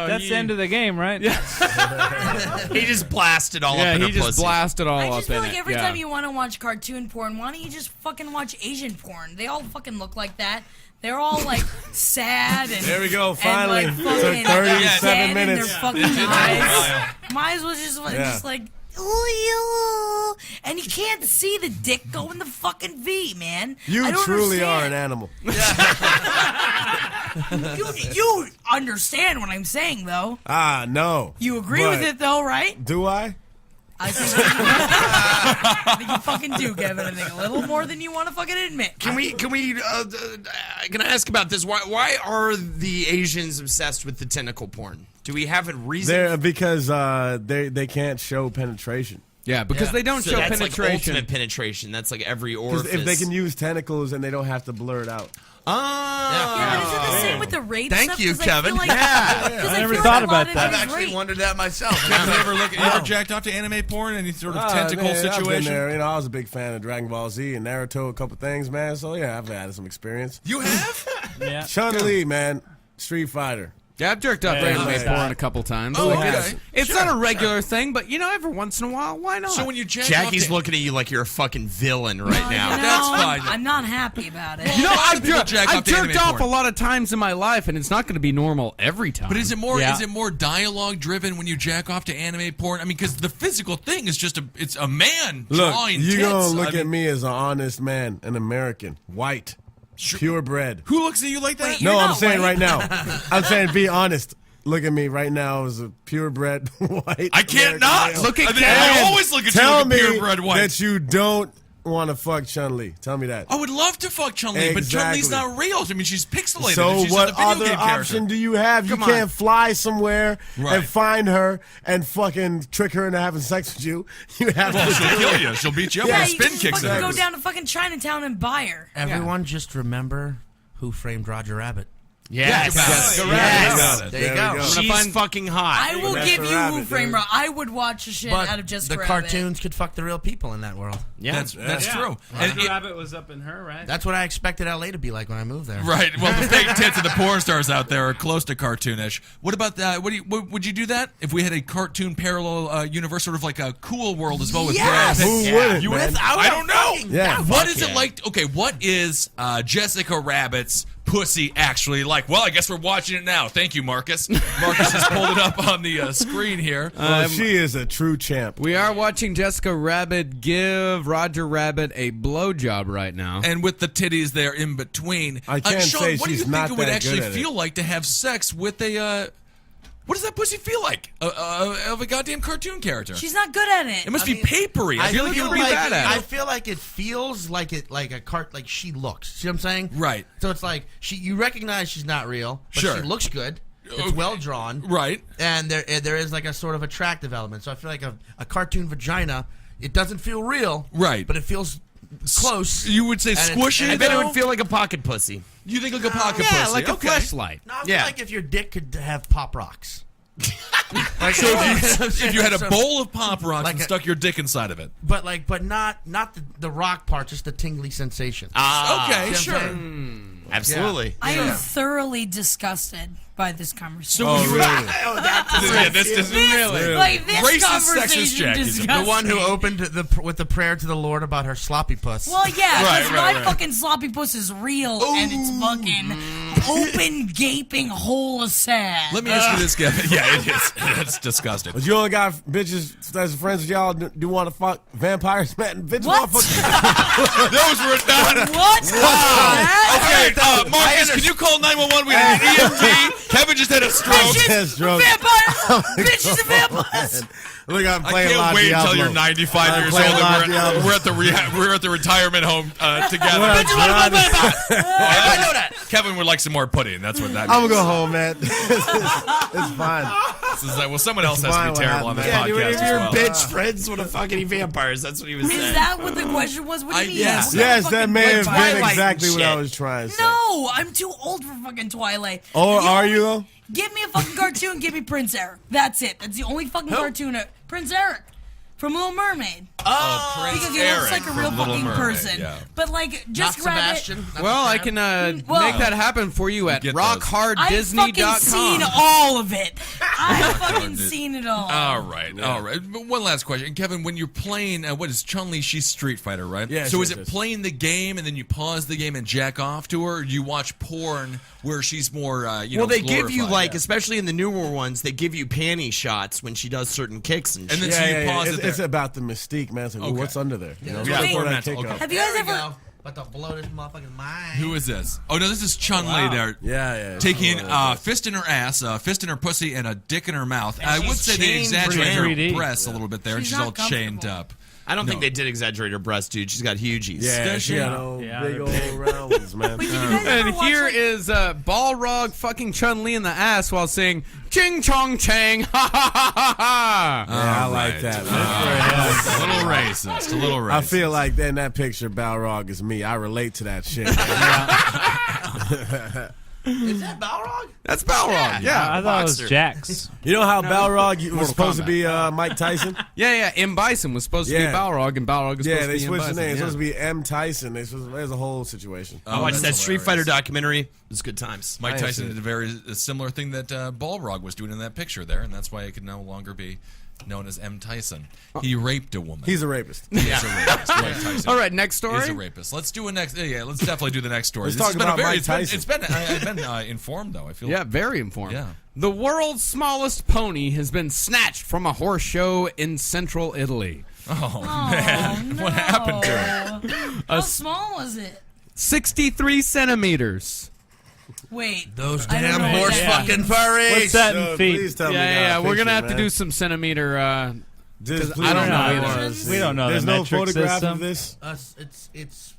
That's the end of the game, right? He just blasted all Yeah, up in he her just pussy. blasted all I up just in feel like it. every yeah. time you want to watch cartoon porn, why don't you just fucking watch Asian porn? They all fucking look like that. They're all like sad and There we go, and, finally. like, Took fucking 37 dead in minutes. their fucking eyes. Might as well just like. Ooh, and you can't see the dick go in the fucking V, man. I You don't truly are an understand. animal. You understand what I'm saying, though. No. You agree But with it, though, right? Do I? I think you fucking do, Kevin. I think a little more than you want to fucking admit. Can we? Can I ask about this? Why are the Asians obsessed with the tentacle porn? Do we have a reason? They're because they can't show penetration. Yeah, because they don't So show that's penetration. like ultimate penetration. That's like every Because orifice. if they can use tentacles and they don't have to blur it out. Yeah, but is it the same with the rape Thank stuff? you, 'Cause I feel Kevin. like- Yeah. 'cause I I never feel thought like a lot about of that. it is I've actually rape. wondered that myself. You ever jacked off to anime porn? Any sort of tentacle man, I've been situation? there. You know, I was a big fan of Dragon Ball Z and Naruto, a couple things, man. So yeah, I've had some experience. You have? Yeah. Chun-Li, man, Street Fighter. Yeah, I've jerked off Yeah, anime like porn that. a couple times. Oh, Like, okay. It's not a regular thing, but every once in a while, why not? So when you jack Jackie's off to, looking at you like you're a fucking villain right now. That's fine. I'm not happy about it. You know, I've jerked I've jerked off porn. a lot of times in my life, and it's not going to be normal every time. But is it more Yeah. is it more dialogue driven when you jack off to anime porn? I mean, because the physical thing is just it's a man Look, drawing you tits. gonna look I mean, at me as an honest man, an American, white, purebred. Who looks at you like that? You're No, I'm not saying white. right now. I'm saying be honest. Look at me right now as a purebred white. I can't American not male. Look at I mean, Kevin. I always look at you Tell like a me purebred white. that you don't want to fuck Chun-Li. Tell me that. I would love to fuck Chun-Li, but Chun-Li's Exactly. not real. I mean, she's pixelated. So she's what just a video other game option character. do you have? You Come on. can't fly somewhere Right. and find her and fucking trick her into having sex with you. You have Well, to she'll do kill it. you. She'll beat you up Yeah, with you spin just kicks. fucking in go her. down to fucking Chinatown and buy her. Everyone just remember Who Framed Roger Rabbit. Yes. Jessica Yes. Rabbit. Got it. There you There go. we go. She's find- fucking hot. I will Vanessa give you Rabbit, Who Framed dude. Roger. I would watch the shit But out of Jessica the Rabbit. cartoons could fuck the real people in that world. Yeah. That's true. And Roger it- Rabbit was up in her, right? That's what I expected LA to be like when I moved there. Right. Well, the fake tits of the porn stars out there are close to cartoonish. What about that? Would you do that if we had a cartoon parallel universe, sort of like a Cool World as well with Yes! Brad? Who wouldn't, You man? would? I don't know. Yeah. What is it like? Okay, what is Jessica Rabbit's pussy actually like? Well, I guess we're watching it now. Thank you, Marcus. Marcus has pulled it up on the screen here. Well, she is a true champ. We are watching Jessica Rabbit give Roger Rabbit a blowjob right now. And with the titties there in between. I can't Sean, say what do you she's think not it would that actually good at feel it. like to have sex with a what does that pussy feel like? Of a goddamn cartoon character. She's not good at it. It must be papery. I feel like it would be bad at I it. feel like it feels like like she looks. See what I'm saying? Right. So it's like you recognize she's not real, but Sure. she looks good. It's Okay. well drawn. Right. And there is like a sort of attractive element. So I feel like a cartoon vagina, it doesn't feel real. Right. But it feels close. You would say And it's- squishy? and I bet it though? would feel like a pocket pussy. You think like a pocket yeah, pussy? like a okay. fleshlight. No, I feel Yeah. like if your dick could have pop rocks. So if you had a So- bowl of Pop Rocks Like and a- stuck your dick inside of it. But not the rock part, just the tingly sensation. Okay, See what I'm sure. saying? Absolutely. I am thoroughly disgusted by this conversation. So Oh, really? yeah, this is really Like this Racist, conversation sexist Jack. He's disgusts The one who me. opened with the prayer to the Lord about her sloppy puss. Well, yeah, Right, because right, my right. fucking sloppy puss is real, and it's fucking open, gaping hole of sad. Let me ask you this, Kevin. Yeah, it is. It's disgusting. But you only got bitches that's friends with y'all do want to fuck vampires, man. Bitches What? want to fuck. Those were not. What? Okay, Marcus, can you call 911? We had an EMT. Kevin just had a stroke. Yes, stroke. Vampire! Bitches and vampires! Look, I'm I playing can't La wait Diablo. until you're 95 I'm years playing old La and Diablo. we're at the retirement home together. What up, Johnny? I know that. Kevin would like some more pudding. That's what that I'm means. gonna go home, man. It's fine. This is like, well, someone else has to fine be what terrible on this happened. Yeah, dude, podcast if as your well. bitch friends with a fucking vampires, that's what he was Is saying. that what the question was? What do you mean? yes. What kind of Yes, that fucking may have Twilight been exactly what shit. I was trying to say. No, I'm too old for fucking Twilight. Or The are only- you though? Give me a fucking cartoon. Give me Prince Eric. That's it. That's the only fucking cartoon. Prince Eric from Little Mermaid. Because he looks like a real from Little fucking Mermaid, person. yeah. But like, Not just grab it. Sebastian. Not Well, the I crab. can Well- make that happen for you at Get those. I've rockharddisney.com. fucking seen all of it. I've fucking seen it all. All right. But one last question, Kevin. When you're playing, what is Chun-Li? She's Street Fighter, right? Yes, So yes, is it yes. playing the game and then you pause the game and jack off to her, or do you watch porn where she's more, Well, they give you, glorified? like, especially in the newer ones, they give you panty shots when she does certain kicks and And shit. then so you pause It's, it there. it's about the mystique, man. It's like, ooh, Okay. what's under there? You know, Yeah, before porn that mental, kick okay. off. Have you guys There we ever? go. But to blow this motherfucker's mind. Who is this? Oh no, this is Chun-Li there. Yeah. Taking fist in her ass, fist in her pussy, and a dick in her mouth. I would she's say they chained exaggerate her 3D. breasts a little bit there, and She's she's all not chained comfortable. up. I don't think No. they did exaggerate her breast, dude. She's got hugies. Yeah, Does she she? had old, Yeah, big they're old big. round ones, man. Wait, did you guys ever And watch, here like- is Balrog fucking Chun-Li in the ass while saying "Ching Chong Chang." Ha ha ha ha ha. Yeah, I like that, man. A little racist. A little racist. I feel like in that picture, Balrog is me. I relate to that shit. Man. Is that Balrog? That's Balrog. Yeah. I thought it was Boxer. Jax. You know how Balrog was supposed Kombat. to be Mike Tyson? Yeah. M. Bison was supposed to be Yeah. Balrog, and Balrog was Yeah, supposed they to be M. switched the Bison. name. It's Yeah. supposed to be M. Tyson. There's a whole situation. I watched that that's Street hilarious. Fighter documentary. It was good times. Mike I ain't Tyson seen did a very similar thing that Balrog was doing in that picture there, and that's why it could no longer be known as M. Tyson. He raped a woman. He's a rapist. He's a rapist. Mike Tyson All right, next story. is a rapist. Let's do a next. Yeah, let's definitely do the next story. Let's This talk has been about a very. Mike Tyson. I've been informed though. I feel. Yeah, very informed. Yeah. The world's smallest pony has been snatched from a horse show in central Italy. Oh man, what happened to it? How small was it? 63 centimeters. Wait. Those I don't damn know what horse that fucking means. furries. What's that No, in feet? please tell me. Yeah, that we're gonna picture, have to man. do some centimeter. Just 'cause please I don't know tell me either. what it is. We don't know There's the no metric photograph system. of this. It's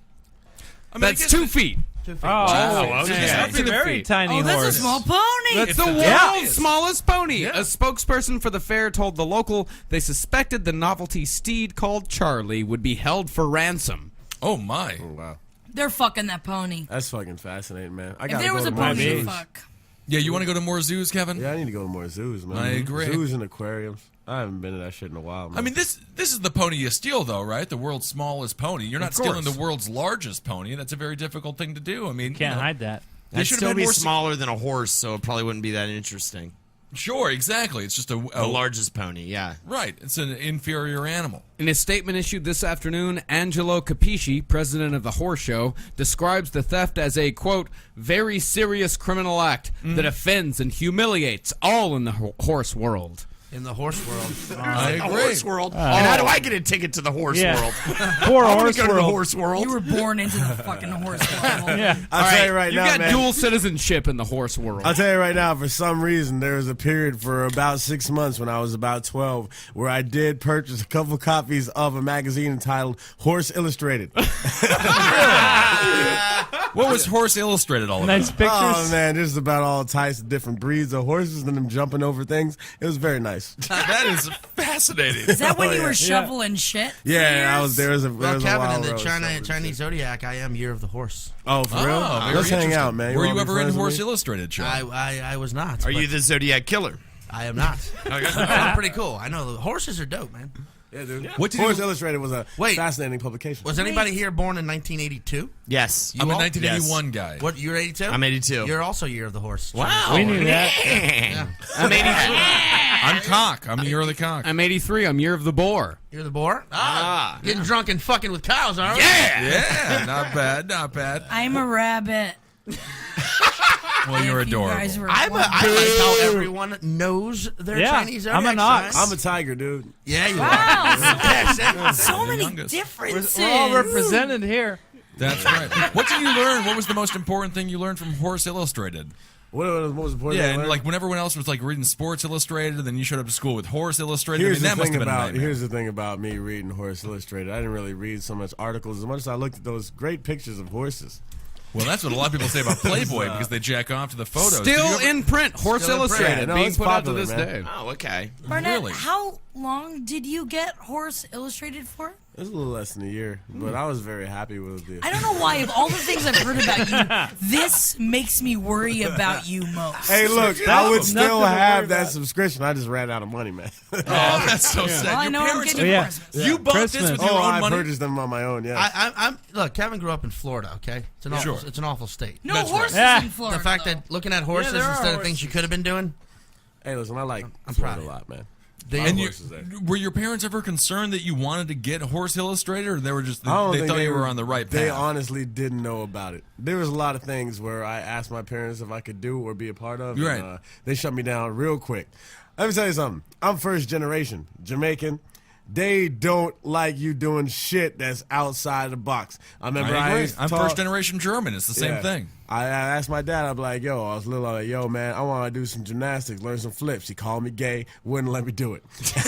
I mean, I That's guess 2 it- feet. Oh, feet. wow. Okay. Yeah, it's a very tiny Oh, that's horse. a small pony. That's the world's Yeah. smallest pony. Yeah. A spokesperson for the fair told the local they suspected the novelty steed called Charlie would be held for ransom. Oh my. Oh, wow. They're fucking that pony. That's fucking fascinating, man. I If gotta there go was to a more pony, zoos. fuck. Yeah, you want to go to more zoos, Kevin? Yeah, I need to go to more zoos, man. I agree. Zoos and aquariums. I haven't been to that shit in a while, man. I mean, this is the pony you steal, though, right? The world's smallest pony. You're not Of course. stealing the world's largest pony. That's a very difficult thing to do. I mean, Can't you know, hide that. They It'd should still have be been more smaller than a horse, so it probably wouldn't be that interesting. Sure, exactly. It's just The largest pony, yeah. right. It's an inferior animal. In a statement issued this afternoon, Angelo Capisci, president of the horse show, describes the theft as a, quote, very serious criminal act that offends and humiliates all in the horse world. in the horse world. I The agree. horse world. And how do I get a ticket to the horse Yeah. world? Poor I want horse to go to the world. horse world. You were born into the fucking horse world. Yeah. I'll tell you right You now, got man. dual citizenship in the horse world. I'll tell you right now, for some reason, there was a period for about 6 months when I was about 12 where I did purchase a couple copies of a magazine entitled Horse Illustrated. What was Horse Illustrated all about? Nice pictures. Oh, man, this is about all types of different breeds of horses and them jumping over things. It was very nice. That is fascinating. Is that when you yeah. were shoveling shit? for Yeah, I years? was there. Was a, there Well, was a Kevin, in wild the road. Chinese Zodiac, I am Year of the Horse. Oh, for real? very Let's hang interesting. out, man. Were wanna you be ever in friends with Horse me? Illustrated, Sean? I was not. Are but you the Zodiac Killer? I am not. I'm pretty cool. I know the horses are dope, man. Yeah, dude. What did Horse you- Illustrated was a Wait. fascinating publication. Was anybody here born in 1982? Yes. I'm a all? 1981 guy. What? You're 82? I'm 82. You're also Year of the Horse. Wow. We knew that. I'm 83. I'm cock. I'm Year of the Cock. I'm 83. I'm Year of the Boar. You're the boar? Getting drunk and fucking with cows, aren't we? Yeah, not bad, not bad. I'm a rabbit. Well, you're If you adorable. guys were I wondering. like how everyone knows their Yeah, Chinese Zodiac. I'm an ox. I'm a tiger, dude. Yeah, you are. Wow, Yes, so many youngest. differences. We're all represented here. That's right. What did you learn? What was the most important thing you learned from Horse Illustrated? What was the most important Yeah, thing I and learned? like when everyone else was like reading Sports Illustrated, and then you showed up to school with Horse Illustrated. Here's I mean, that the must thing have been a about nightmare. here's the thing about me reading Horse Illustrated. I didn't really read so much articles as much as I looked at those great pictures of horses. Well, that's what a lot of people say about Playboy because they jack off to the photos. Did you Still ever- in print. Horse Still in print. Illustrated. Yeah, no, being it's put out popular, to this man. day. Oh, okay. Barnett, Really? how long did you get Horse Illustrated for? It was a little less than a year, but I was very happy with it. I don't know why. Of all the things I've heard about you, this makes me worry about you most. Hey, look, I would nothing still to worry have that about. subscription. I just ran out of money, man. Oh, that's so sad. Well, I Your know I'm parents getting Oh, yeah. Christmas. You bought this Christmas. with your Oh, own I money? purchased them on my own, yeah. I'm look. Kevin grew up in Florida. Okay, it's an awful. Sure. It's an awful state. No That's right. horses Yeah. in Florida. The fact though. that looking at horses there are instead of things horses. you could have been doing. Hey, listen, I like I'm Florida proud of a lot, man. They, And you, horses there. were your parents ever concerned that you wanted to get Horse Illustrated, or they were just I don't they think thought you were on the right They path? honestly didn't know about it. There was a lot of things where I asked my parents if I could do or be a part of. Right. And, they shut me down real quick. Let me tell you something. I'm first generation Jamaican. They don't like you doing shit that's outside the box. I remember I agree. used to I'm talk- first generation German. It's the same Yeah. thing. I asked my dad, I'd be like, yo, I was little, I'm like, yo, man, I want to do some gymnastics, learn some flips. He called me gay, wouldn't let me do it.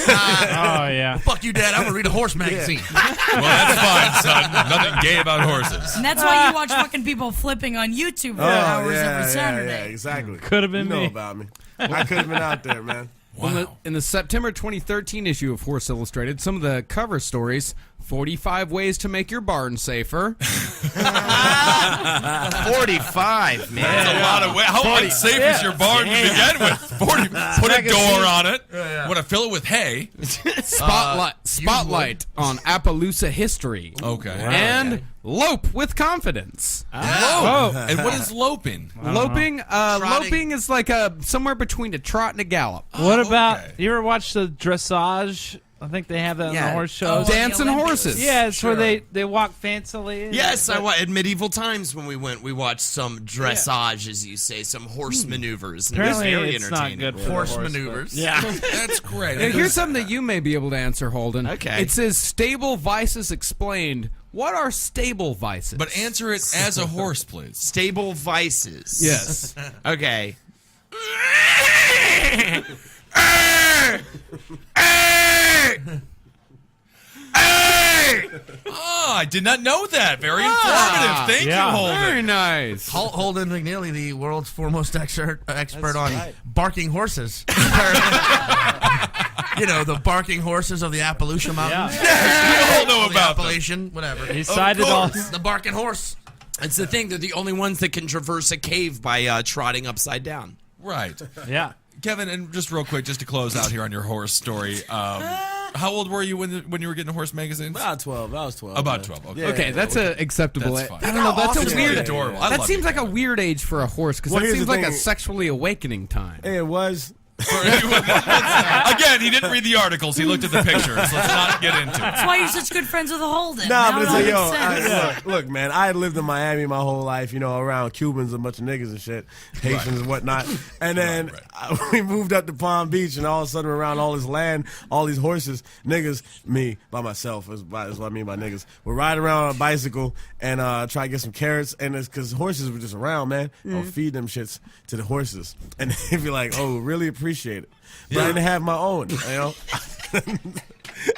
Oh, yeah. fuck you, Dad. I'm gonna read a horse magazine. Well, that's fine, son. Nothing gay about horses. And that's why you watch fucking people flipping on YouTube for hours every Saturday. Yeah, exactly. Could have been you know me. about me. I could have been out there, man. Wow. In the September 2013 issue of Horse Illustrated, some of the cover stories: 45 ways to make your barn safer. 45, man. That's a lot of ways. How unsafe is your barn to begin with? 40. Put a door on it. Want to fill it with hay? Spotlight on Appaloosa history. Okay. And lope with confidence. And what is loping? Loping is like somewhere between a trot and a gallop. What about, you ever watch the dressage? I think they have that in the horse shows. Dancing horses. Yeah, it's where they walk fancily. Yes, at medieval times when we watched some dressage, as you say, some horse maneuvers. And Apparently, it was very it's not entertaining. good for Horse the horse, maneuvers. Yeah. That's great. Now, here's something that you may be able to answer, Holden. Okay. It says stable vices explained. What are stable vices? But answer it as a horse, please. Stable vices. Yes. Okay. Oh, I did not know that. Very informative. Thank you, Holden. Very nice. Holden McNeely, the world's foremost expert on barking horses. You know, the barking horses of the Appalachian Mountains. We all know The about them. Appalachian, whatever. He cited all. The barking horse. It's the thing. They're the only ones that can traverse a cave by trotting upside down. Right. Yeah. Kevin, and just real quick, just to close out here on your horse story, how old were you when you were getting horse magazines? About 12. I was 12. About man. 12. Okay. Yeah. Okay, that's acceptable. That's fine. I don't know. That's It's a really weird. adorable. I That love seems you, like a Kevin. weird age for a horse because Well, that here's seems the like a thing. sexually awakening time. It was. Again, he didn't read the articles. He looked at the pictures. Let's not get into it. That's why you're such good friends with the Holden. Nah, Now but it's it all like, makes sense. look, man, I had lived in Miami my whole life, you know, around Cubans, a bunch of niggas and shit, Haitians and whatnot. And then we moved up to Palm Beach, and all of a sudden, around all this land, all these horses, niggas, me, by myself, is what I mean by niggas, would ride around on a bicycle and try to get some carrots. And it's because horses were just around, man. I'll feed them shits to the horses. And they'd be like, oh, really appreciate it. But I didn't have my own, you know?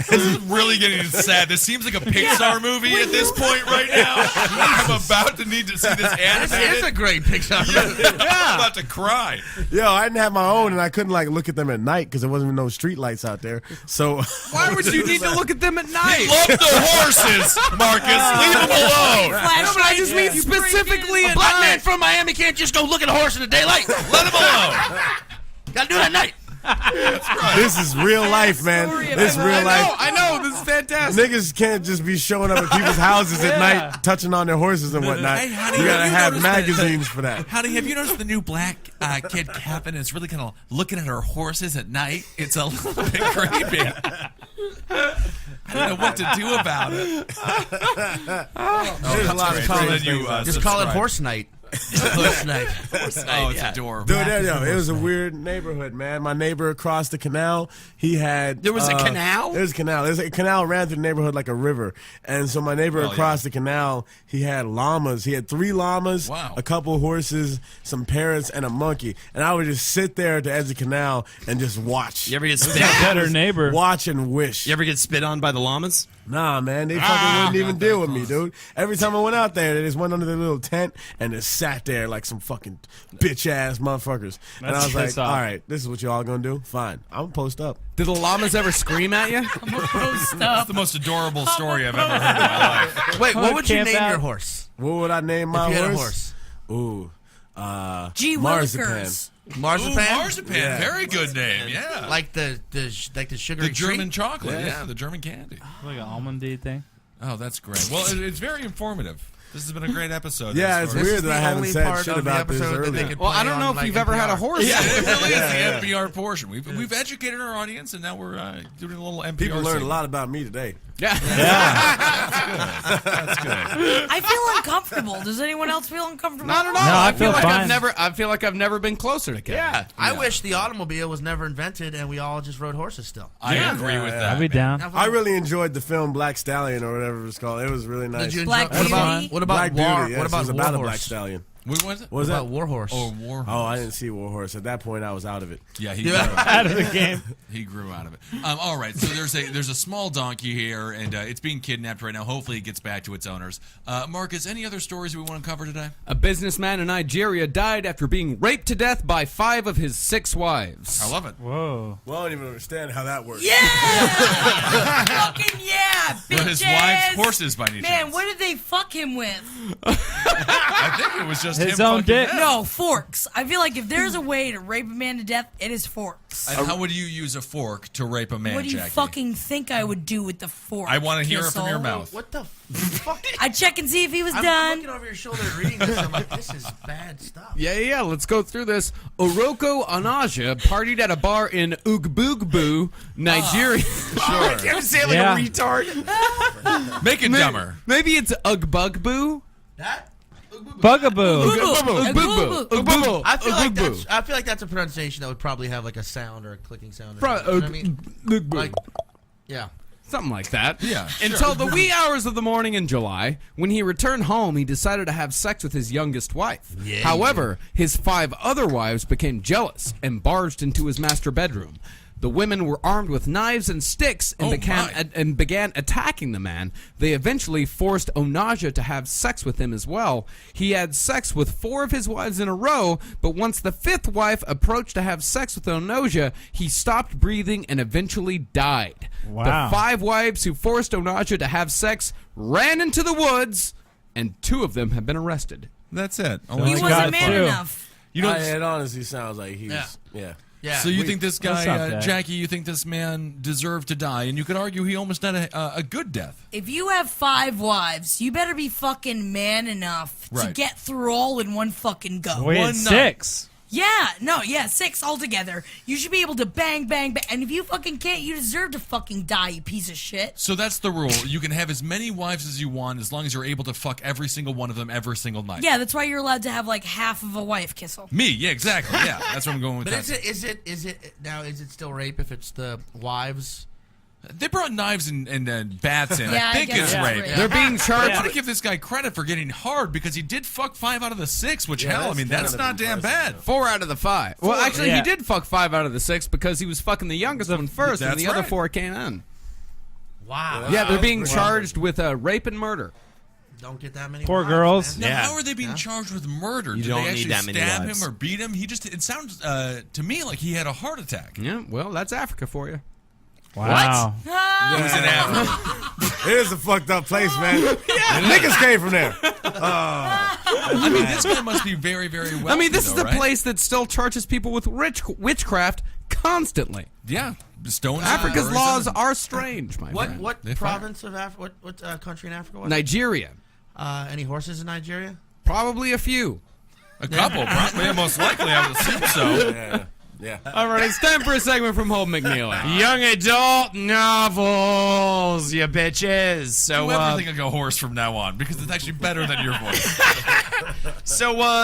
This is really getting sad. This seems like a Pixar movie at this point right now. I'm about to need to see this animated. It's a great picture. I'm about to cry. Yo, I didn't have my own, and I couldn't like look at them at night because there wasn't even no street lights out there. So Why would you need to look at them at night? Love the horses, Marcus. Leave them alone. No, but I just mean specifically at Black man night. from Miami can't just go look at a horse in the daylight. Let them alone. Gotta do that at night. this is real life, man. This is real life. I know. This is fantastic. Niggas can't just be showing up at people's houses at night, touching on their horses and whatnot. Hey, honey, you gotta have have you noticed magazines for that. Honey, have you noticed the new black kid Kevin is really kind of looking at her horses at night? It's a little bit creepy. I don't know what to do about it. There's a lot of Then you, Just call it subscribe. horse night. Horse night. Oh, it's adorable. Dude, it was a weird neighborhood, man. My neighbor across the canal, he had... There was a canal? There was a canal. There's a canal ran through the neighborhood like a river. And so my neighbor across the canal, he had llamas. He had 3 llamas, Wow. a couple horses, some parrots, and a monkey. And I would just sit there at the edge of the canal and just watch. You ever get spit Better neighbor. Watch and wish. You ever get spit on by the llamas? Nah, man, they fucking wouldn't even deal with me, dude. Every time I went out there, they just went under their little tent and just sat there like some fucking bitch-ass motherfuckers. And I was like, That's all off. right, this is what y'all gonna do? Fine, I'm gonna post up. Did the llamas ever scream at you? That's the most adorable story I've ever heard in my life. Wait, what would you Camp name out. your horse? What would I name my If you had a horse? horse. Ooh, Gee marzipan. Willikers. Marzipan? Ooh, marzipan. Very good name. Yeah. Like the sugary the German treat? chocolate. Yeah, the German candy. Like an almondy thing. Oh, that's great. Well, it's very informative. This has been a great episode. Yeah, This it's story. This weird is that I the haven't only said part shit of the about this episode that they earlier. could Well, I play don't know on, if like, you've ever had a NPR. horse. Yeah, it really Yeah. is the NPR portion. We've educated our audience, and now we're doing a little NPR. People learned a segment. lot about me today. That's good. I feel uncomfortable. Does anyone else feel uncomfortable? Not at all. No, I I feel feel like fine. I feel like I've never been closer to Kevin. Yeah. I wish the automobile was never invented and we all just rode horses still. I agree with that. I'll be down. I really enjoyed the film Black Stallion or whatever it was called. It was really nice. Did you Black enjoy, Beauty? what about Black War? Beauty, yes, What it was about about a War black Horse? stallion. What was it? What was About that? Warhorse. Oh, Warhorse. Oh, I didn't see Warhorse. At that point, I was out of it. Yeah, he grew out of it. Out of the game. He grew out of it. All right, so there's a small donkey here, and it's being kidnapped right now. Hopefully, it gets back to its owners. Marcus, any other stories we want to cover today? A businessman in Nigeria died after being raped to death by 5 of his 6 wives. I love it. Whoa. Well, I don't even understand how that works. Yeah! Fucking yeah, bitches! Were his wives horses by any Man, chance? what did they fuck him with? I think it was just His him own fucking dick? death. No, forks. I feel like if there's a way to rape a man to death, it is forks. And how would you use a fork to rape a man, What do you Jackie? fucking think I would do with the fork? I want to hear it from your Kissel? mouth. What the fuck? I'd check and see if he was I'm done. looking over your shoulder reading this. I'm like, this is bad stuff. Yeah, let's go through this. Oroko Anaja partied at a bar in Ugbugbu, Nigeria. I can't say it like Yeah. a retard. Make it dumber. Maybe it's Ugbugbu? That? Bugaboo. Ugbugbu. I feel like that's a pronunciation that would probably have like a sound or a clicking sound. Or something. You know what I mean? Like, yeah. Something like that. Yeah, Until the wee hours of the morning in July, when he returned home, he decided to have sex with his youngest wife. However, his 5 other wives became jealous and barged into his master bedroom. The women were armed with knives and sticks and began attacking the man. They eventually forced Onaja to have sex with him as well. He had sex with 4 of his wives in a row, but once the 5th wife approached to have sex with Onaja, he stopped breathing and eventually died. Wow. The 5 wives who forced Onaja to have sex ran into the woods, and 2 of them have been arrested. That's it. He He Only wasn't got man 2. enough. You don't. It honestly sounds like he's. Yeah. Yeah. So you think this What's guy, up, Jack? Jackie? You think this man deserved to die? And you could argue he almost had a good death. If you have 5 wives, you better be fucking man enough to Right. get through all in one fucking go. We had One 6. Yeah, 6 altogether. You should be able to bang, bang, bang. And if you fucking can't, you deserve to fucking die, you piece of shit. So that's the rule. You can have as many wives as you want as long as you're able to fuck every single one of them every single night. Yeah, that's why you're allowed to have like half of a wife, Kissel. Me, yeah, exactly. Yeah, that's what I'm going with. But that. is it still rape if it's the wives? They brought knives and bats in. Yeah, I think I guess it's it's rape. rape. They're being I charged. want to give this guy credit for getting hard because he did fuck 5 out of the 6, which hell, I mean, that's not damn bad. 4 out of the 5. Well, actually, Yeah. he did fuck 5 out of the 6 because he was fucking the youngest one first, and That's the other right. 4 came in. Wow. Yeah, they're being charged with rape and murder. Don't get that many. Poor wives, girls. man. Now, Yeah. how are they being charged with murder? You Did don't they need actually that many stab wives. him or beat him? It sounds to me like he had a heart attack. Yeah, well, that's Africa for you. Wow. It was in Africa. It is a fucked up place, man. Niggas came from there. I mean, this guy must be very, very wealthy. I mean, this is though, the right? place that still charges people with witchcraft constantly. Yeah, stones. Africa's birds, laws and- are strange, my What friend. what They fire. province of Africa? What country in Africa was it? Nigeria. Any horses in Nigeria? Probably a few. A couple, probably, most likely. I would assume so. Yeah. All right, it's time for a segment from Holden McNeely. Young adult novels, you bitches. So, Do everything like a horse from now on because it's actually better than your voice.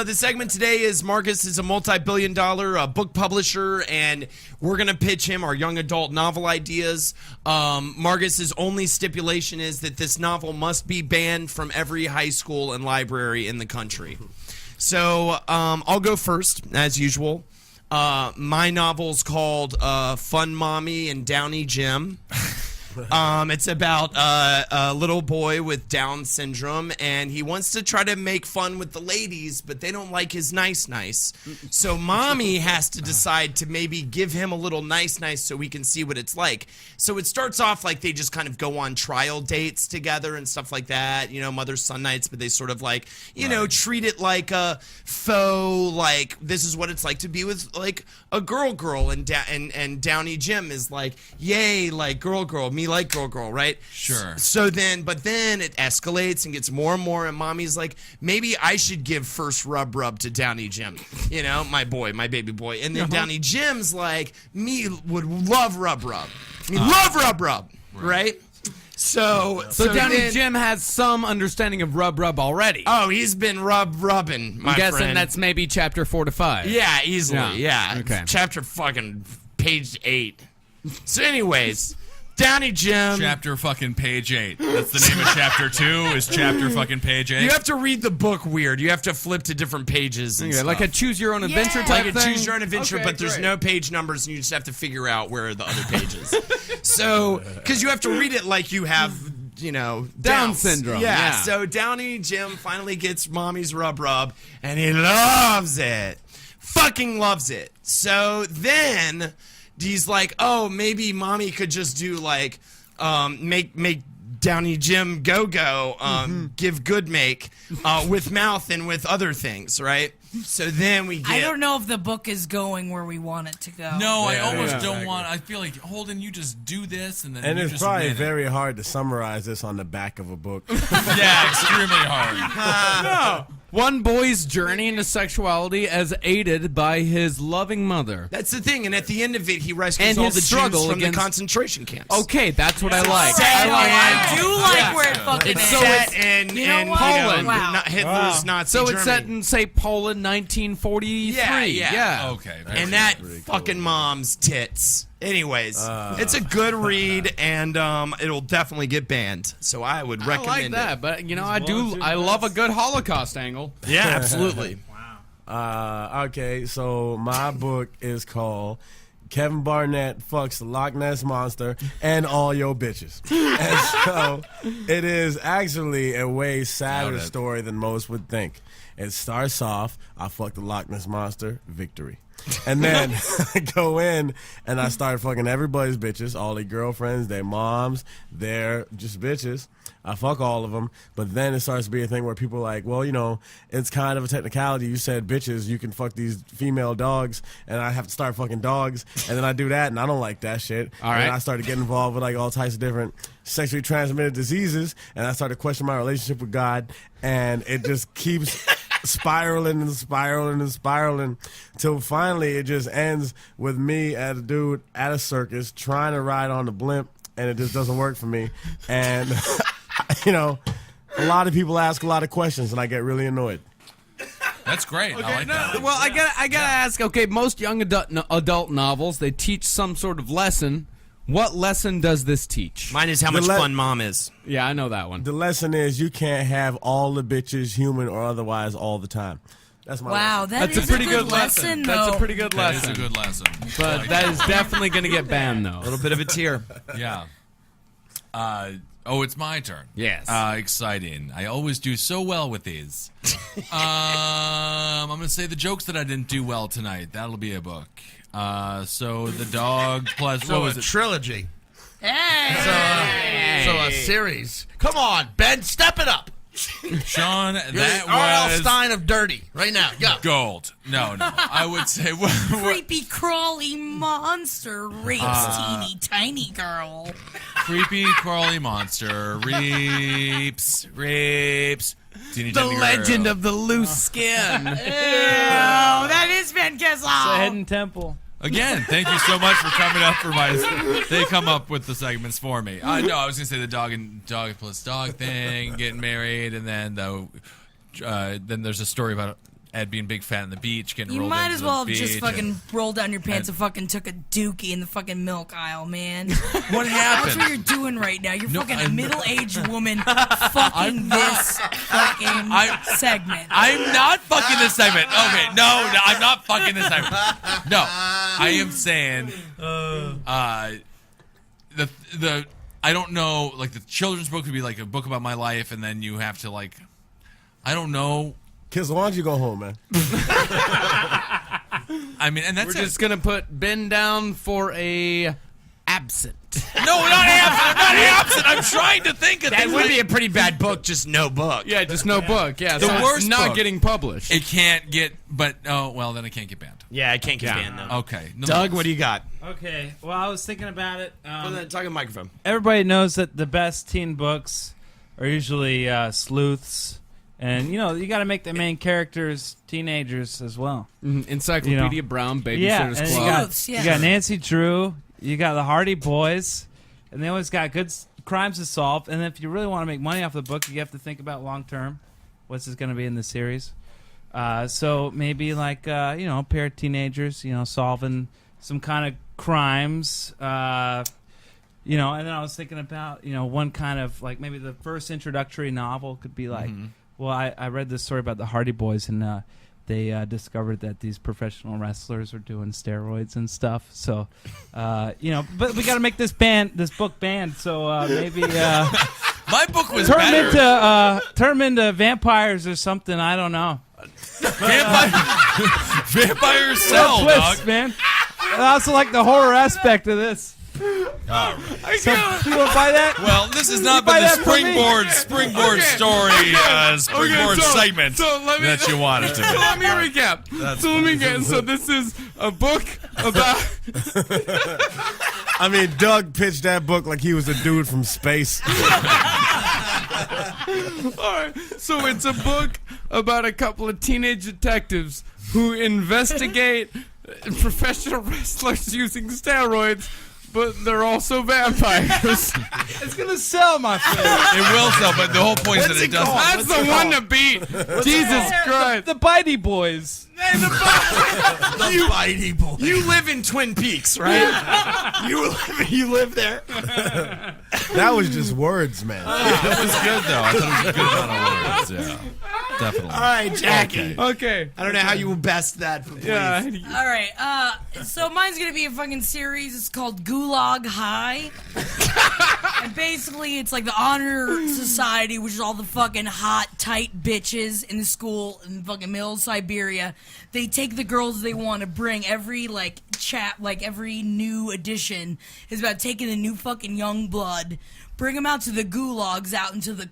the segment today is Marcus is a multi-billion-dollar book publisher, and we're gonna pitch him our young adult novel ideas. Marcus's only stipulation is that this novel must be banned from every high school and library in the country. So I'll go first, as usual. My novel's called Fun Mommy and Downy Jim. It's about a little boy with Down syndrome, and he wants to try to make fun with the ladies, but they don't like his nice. So mommy has to decide to maybe give him a little nice so we can see what it's like. So it starts off like they just kind of go on trial dates together and stuff like that, you know, mother-son nights, but they sort of like, you know, treat it like a faux, like this is what it's like to be with like a girl, and Downy Jim is like, yay, like girl, me like girl, right? Sure. So then it escalates and gets more and more, and mommy's like, maybe I should give first rub to Downy Jim, you know, my baby boy. And then Downy Jim's like, me would love rub. Me love rub, right? So Downy then- Jim has some understanding of rub already. Oh, he's been rubbing, my I'm guessing friend. that's maybe chapter 4 to 5. Yeah, easily. Yeah. Okay. Chapter fucking page 8. So anyways, Downey Jim. Chapter fucking page 8. That's the name of chapter 2 is chapter fucking page 8. You have to read the book weird. You have to flip to different pages. And like a choose your own adventure type like thing. a choose your own adventure, Okay, but there's great. no page numbers, and you just have to figure out where are the other pages. So, because you have to read it like you have, Down Downs. syndrome. Yeah. So Downey Jim finally gets mommy's rub, and he loves it. Fucking loves it. So then he's like, oh, maybe mommy could just do like, make Downey Jim go, give good make, with mouth and with other things, right? So then we get. I don't know if the book is going where we want it to go. No, I almost don't want. I feel like Holden, you just do this and then. And you it's just probably win it. very hard to summarize this on the back of a book. Yeah, extremely hard. One boy's journey into sexuality as aided by his loving mother. That's the thing, and at the end of it, he rescues And all his the struggle Jews from against- the concentration camps. Okay, that's what I like. I do like where it fucking It's is. set in You know what? Poland. Wow. Hitler's Nazi So Germany. it's set in, say, Poland, 1943. Yeah. Okay. And that fucking mom's tits. Anyways, it's a good read, and it'll definitely get banned. So I would I recommend like that, but I love a good Holocaust angle. it. Yeah, absolutely. Okay, so my book is called Kevin Barnett Fucks the Loch Ness Monster and All Your Bitches. And so it is actually a way sadder story than most would think. It starts off, I fucked the Loch Ness Monster, victory. And then I go in and I start fucking everybody's bitches, all their girlfriends, their moms, they're just bitches. I fuck all of them, but then it starts to be a thing where people are like, well, it's kind of a technicality. You said bitches, you can fuck these female dogs, and I have to start fucking dogs, and then I do that, and I don't like that shit. All right. And I started getting involved with like all types of different sexually transmitted diseases, and I started questioning my relationship with God, and it just keeps spiraling and spiraling and spiraling till finally it just ends with me as a dude at a circus trying to ride on the blimp, and it just doesn't work for me. And a lot of people ask a lot of questions, and I get really annoyed. That's great. I like that. Well, I gotta ask. Okay, most young adult novels, they teach some sort of lesson. What lesson does this teach? Mine is how much fun mom is. Yeah, I know that one. The lesson is you can't have all the bitches, human or otherwise, all the time. That's my Wow, lesson. that's a pretty good lesson. though. That's a pretty good That is lesson. a good lesson. But that is definitely going to get banned, though. A little bit of a tear. Yeah. It's my turn. Yes. Exciting. I always do so well with these. I'm going to say the jokes that I didn't do well tonight. That'll be a book. So the dog plus So what was a it? trilogy. Hey. So a series. Come on, Ben, step it up. Sean, You're that the R.L. was Stein of dirty. Right now, go. gold. No. I would say Creepy crawly monster rapes teeny tiny girl. creepy crawly monster rapes. Teeny The tiny girl. legend of the loose skin. Oh, that is Ben Kissel. It's a hidden temple. Again, thank you so much for coming up for my. They come up with the segments for me. No, I was gonna say the dog plus dog thing, getting married, and then then there's a story about Ed being big fat on the beach, getting You rolled might into as the well have beach, just fucking and- rolled down your pants and fucking took a dookie in the fucking milk aisle, man. What That's happened? what you're doing right now. You're No, fucking a I'm- middle-aged woman fucking this fucking segment. I'm not fucking this segment. Okay, no, I'm not fucking this segment. No, I am saying, the I don't know, like the children's book would be like a book about my life, and then you have to like, I don't know. Kids, why don't you go home, man? I mean, and that's We're just going to put Ben down for a absent. No, not absent. I'm not absent. I'm trying to think of That things. would be a pretty bad book, just no book. Yeah, just no book. Yeah, The so it's worst not book. getting published. It can't get, but then it can't get banned. Yeah, I can't get banned though. Okay, no, Doug, what do you got? Okay, well, I was thinking about it. Talking microphone. Everybody knows that the best teen books are usually sleuths. And, you got to make the main characters teenagers as well. Encyclopedia Brown, Babysitter's Yeah, and Club. Sleuths, yeah. you got Nancy Drew, you got the Hardy Boys, and they always got good crimes to solve. And if you really want to make money off the book, you have to think about long term. What's this going to be in the series? So maybe like, a pair of teenagers, solving some kind of crimes. You know, and then I was thinking about, you know, one kind of like maybe the first introductory novel could be like, well, I read this story about the Hardy Boys, and they discovered that these professional wrestlers are doing steroids and stuff. So, you know, but we got to make this book banned. So maybe my book was turn better. Turn into vampires or something. I don't know. Vampires sell, twist, dog. man. I also like the horror aspect of this. All right. So, you want to buy that? Well, this has not been the springboard story, springboard segment that you wanted to be. So let me recap. So this is a book about. I mean, Doug pitched that book like he was a dude from space. All right. So it's a book about a couple of teenage detectives who investigate professional wrestlers using steroids, but they're also vampires. It's gonna sell, my friend. It will sell, but the whole point is that it doesn't. That's the one to beat. Jesus Christ. The Bitey Boys. The Bitey Boys. You live in Twin Peaks, right? you live there. That was just words, man. That was good, though. I thought it was a good amount of words. Yeah, definitely. All right, Jackie. Okay. I don't know how you will best that, but please. Yeah. All right. So mine's gonna be a fucking series. It's called Gulag High, and basically it's like the honor society, which is all the fucking hot, tight bitches in the school in fucking middle of Siberia. They take the girls they want to bring. Every every new edition is about taking the new fucking young blood, bring them out to the gulags, out into the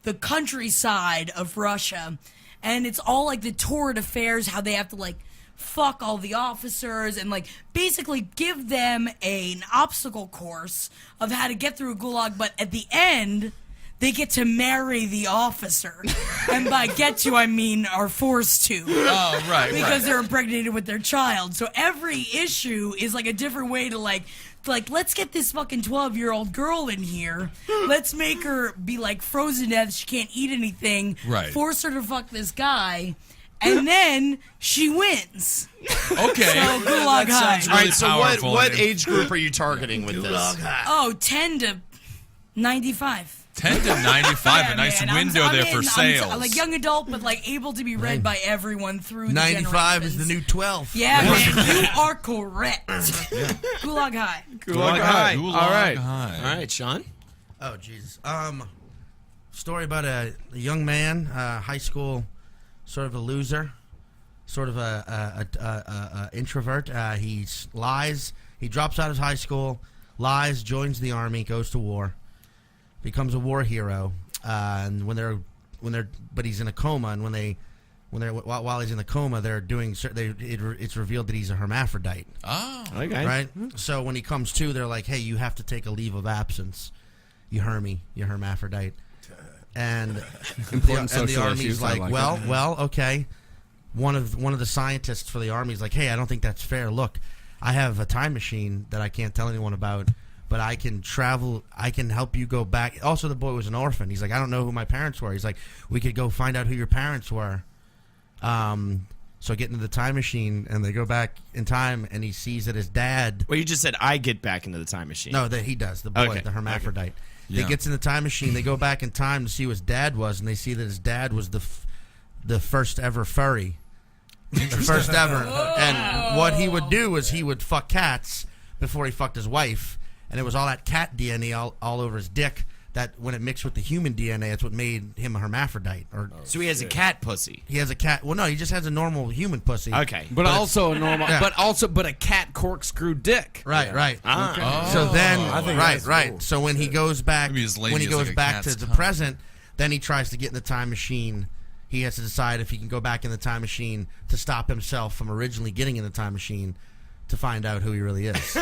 the countryside of Russia, and it's all like the torrid affairs, how they have to fuck all the officers and basically give them an obstacle course of how to get through a gulag, but at the end they get to marry the officer. And by get to, I mean are forced to. Oh, right. Because they're impregnated with their child. So every issue is a different way to let's get this fucking 12-year-old girl in here. Let's make her be frozen to death. She can't eat anything. Right. Force her to fuck this guy. And then she wins. Okay. So Gulag High. Sounds All really right, so powerful. what age group are you targeting with this? Oh, 10 to 95. 10 to 95, Yeah, a nice man, window there for sales. I'm young adult, but able to be read by everyone through the 95 is generations. the new 12. Yeah, man, you are correct. Gulag High. Gulag High. Gulag All right. High. All right, Sean. Oh, Jesus. Story about a young man, high school, sort of a loser, sort of a introvert. He lies. He drops out of high school, lies, joins the army, goes to war, becomes a war hero. And but he's in a coma, and while he's in the coma, they're doing. It's revealed that he's a hermaphrodite. Oh, Okay. Right. So when he comes to, they're like, "Hey, you have to take a leave of absence. You hermaphrodite." And the army's issues, I like, like well, okay. One of the scientists for the army's like, "Hey, I don't think that's fair. Look, I have a time machine that I can't tell anyone about, but I can travel. I can help you go back." Also, the boy was an orphan. He's like, "I don't know who my parents were." He's like, "We could go find out who your parents were." So get into the time machine, and they go back in time, and he sees that his dad. Well, you just said I get back into the time machine. No, that he does. The boy, Okay, the hermaphrodite. Yeah. He gets in the time machine. They go back in time to see who his dad was, and they see that his dad was the first ever furry. The first ever. And what he would do is he would fuck cats before he fucked his wife, and it was all that cat DNA all over his dick. That when it mixed with the human DNA, that's what made him a hermaphrodite. So he has a cat pussy. He has a cat. Well, no, he just has a normal human pussy. Okay. But also a normal, Yeah. but a cat corkscrew dick. Right. Ah. So then, I think that's right. cool. So when he goes back, Maybe his lady when he is goes like a back to cat's the tongue. present, then he tries to get in the time machine. He has to decide if he can go back in the time machine to stop himself from originally getting in the time machine to find out who he really is.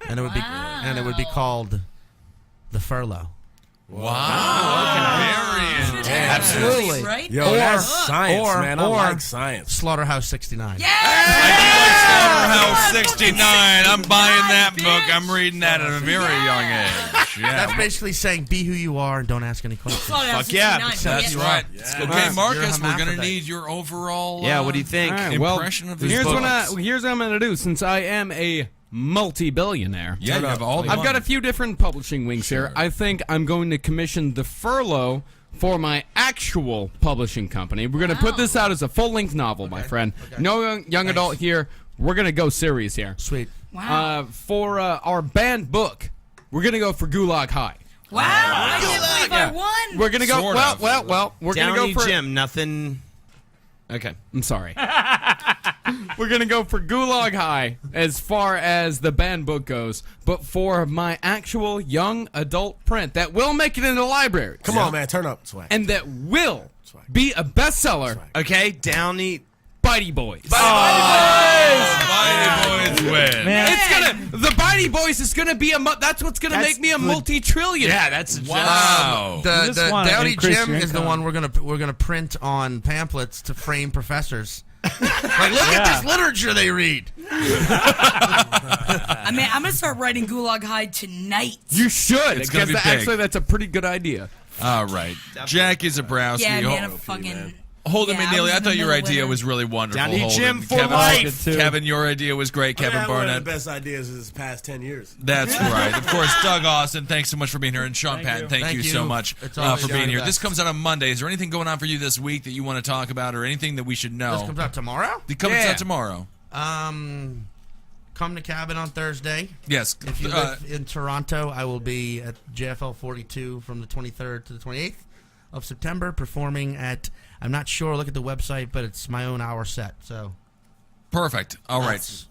And it would be called the furlough. Wow. Very intense. Absolutely. Right? Yo, that's science, man. I like science. Slaughterhouse 69. Slaughterhouse 69. I'm buying that book. I'm reading that at a very young age. Yeah. That's basically saying be who you are and don't ask any questions. Fuck yeah. That's right. Okay, Right. Marcus, You're a we're going to hermaphrodite. need your overall Yeah, what do you think? All right, well, impression of these here's books. what I'm going to do. Since I am a multi-billionaire. Yeah, you have all the I've money. got a few different publishing wings here. I think I'm going to commission the Furlough for my actual publishing company. We're going to put this out as a full-length novel, my friend. No young adult here. We're going to go series here. Sweet. Wow. For our banned book, we're going to go for Gulag High. Wow. I can't believe I won. We're going to go, Sort of. well, we're going to Downey go for... Jim, nothing. Okay. I'm sorry. We're going to go for Gulag High as far as the banned book goes, but for my actual young adult print that will make it into libraries. Come on, man, turn up, swag. And that will be a bestseller. Okay, Downey. Bitey Boys. Mighty Boys win. Man, It's gonna. The Bitey Boys is gonna be a. That's what's gonna make me a multi-trillion. Yeah, that's Wow. You The just wanna Downey increase Jim your is the income. one we're gonna print on pamphlets to frame professors. Like, look at this literature they read. I mean, I'm gonna start writing Gulag High tonight. You should. It's gonna because be big. actually, that's a pretty good idea. All right. Jackie Zebrowski. Yeah, man, I'm fucking. Holden Yeah, I McNeely, was I in thought the your middle idea winner. was really wonderful. Downey Holden. Jim for Kevin, life. Kevin, your idea was great. Kevin One Barnett. of the best ideas of this past 10 years. That's right. Of course, Doug Austin, thanks so much for being here. And Sean Patton, thank you so much It's always for being the here. best. This comes out on Monday. Is there anything going on for you this week that you want to talk about or anything that we should know? This comes out tomorrow. It comes Yeah. out tomorrow. Come to Cabin on Thursday. Yes. If you live in Toronto, I will be at JFL 42 from the 23rd to the 28th of September, performing at, I'm not sure, look at the website, but it's my own hour set. So Perfect. All right. that's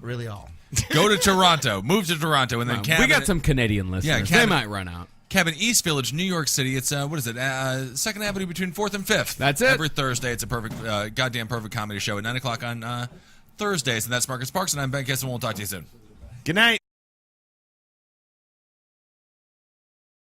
really all. Go to Toronto. Move to Toronto. And then We Kevin, got some Canadian listeners. They Kevin- might run out. Kevin, East Village, New York City. It's, what is it? 2nd Avenue between 4th and 5th. That's it. Every Thursday. It's a perfect, goddamn perfect comedy show at 9 o'clock on Thursdays. And that's Marcus Parks, and I'm Ben Kissel, and we'll talk to you soon. Good night.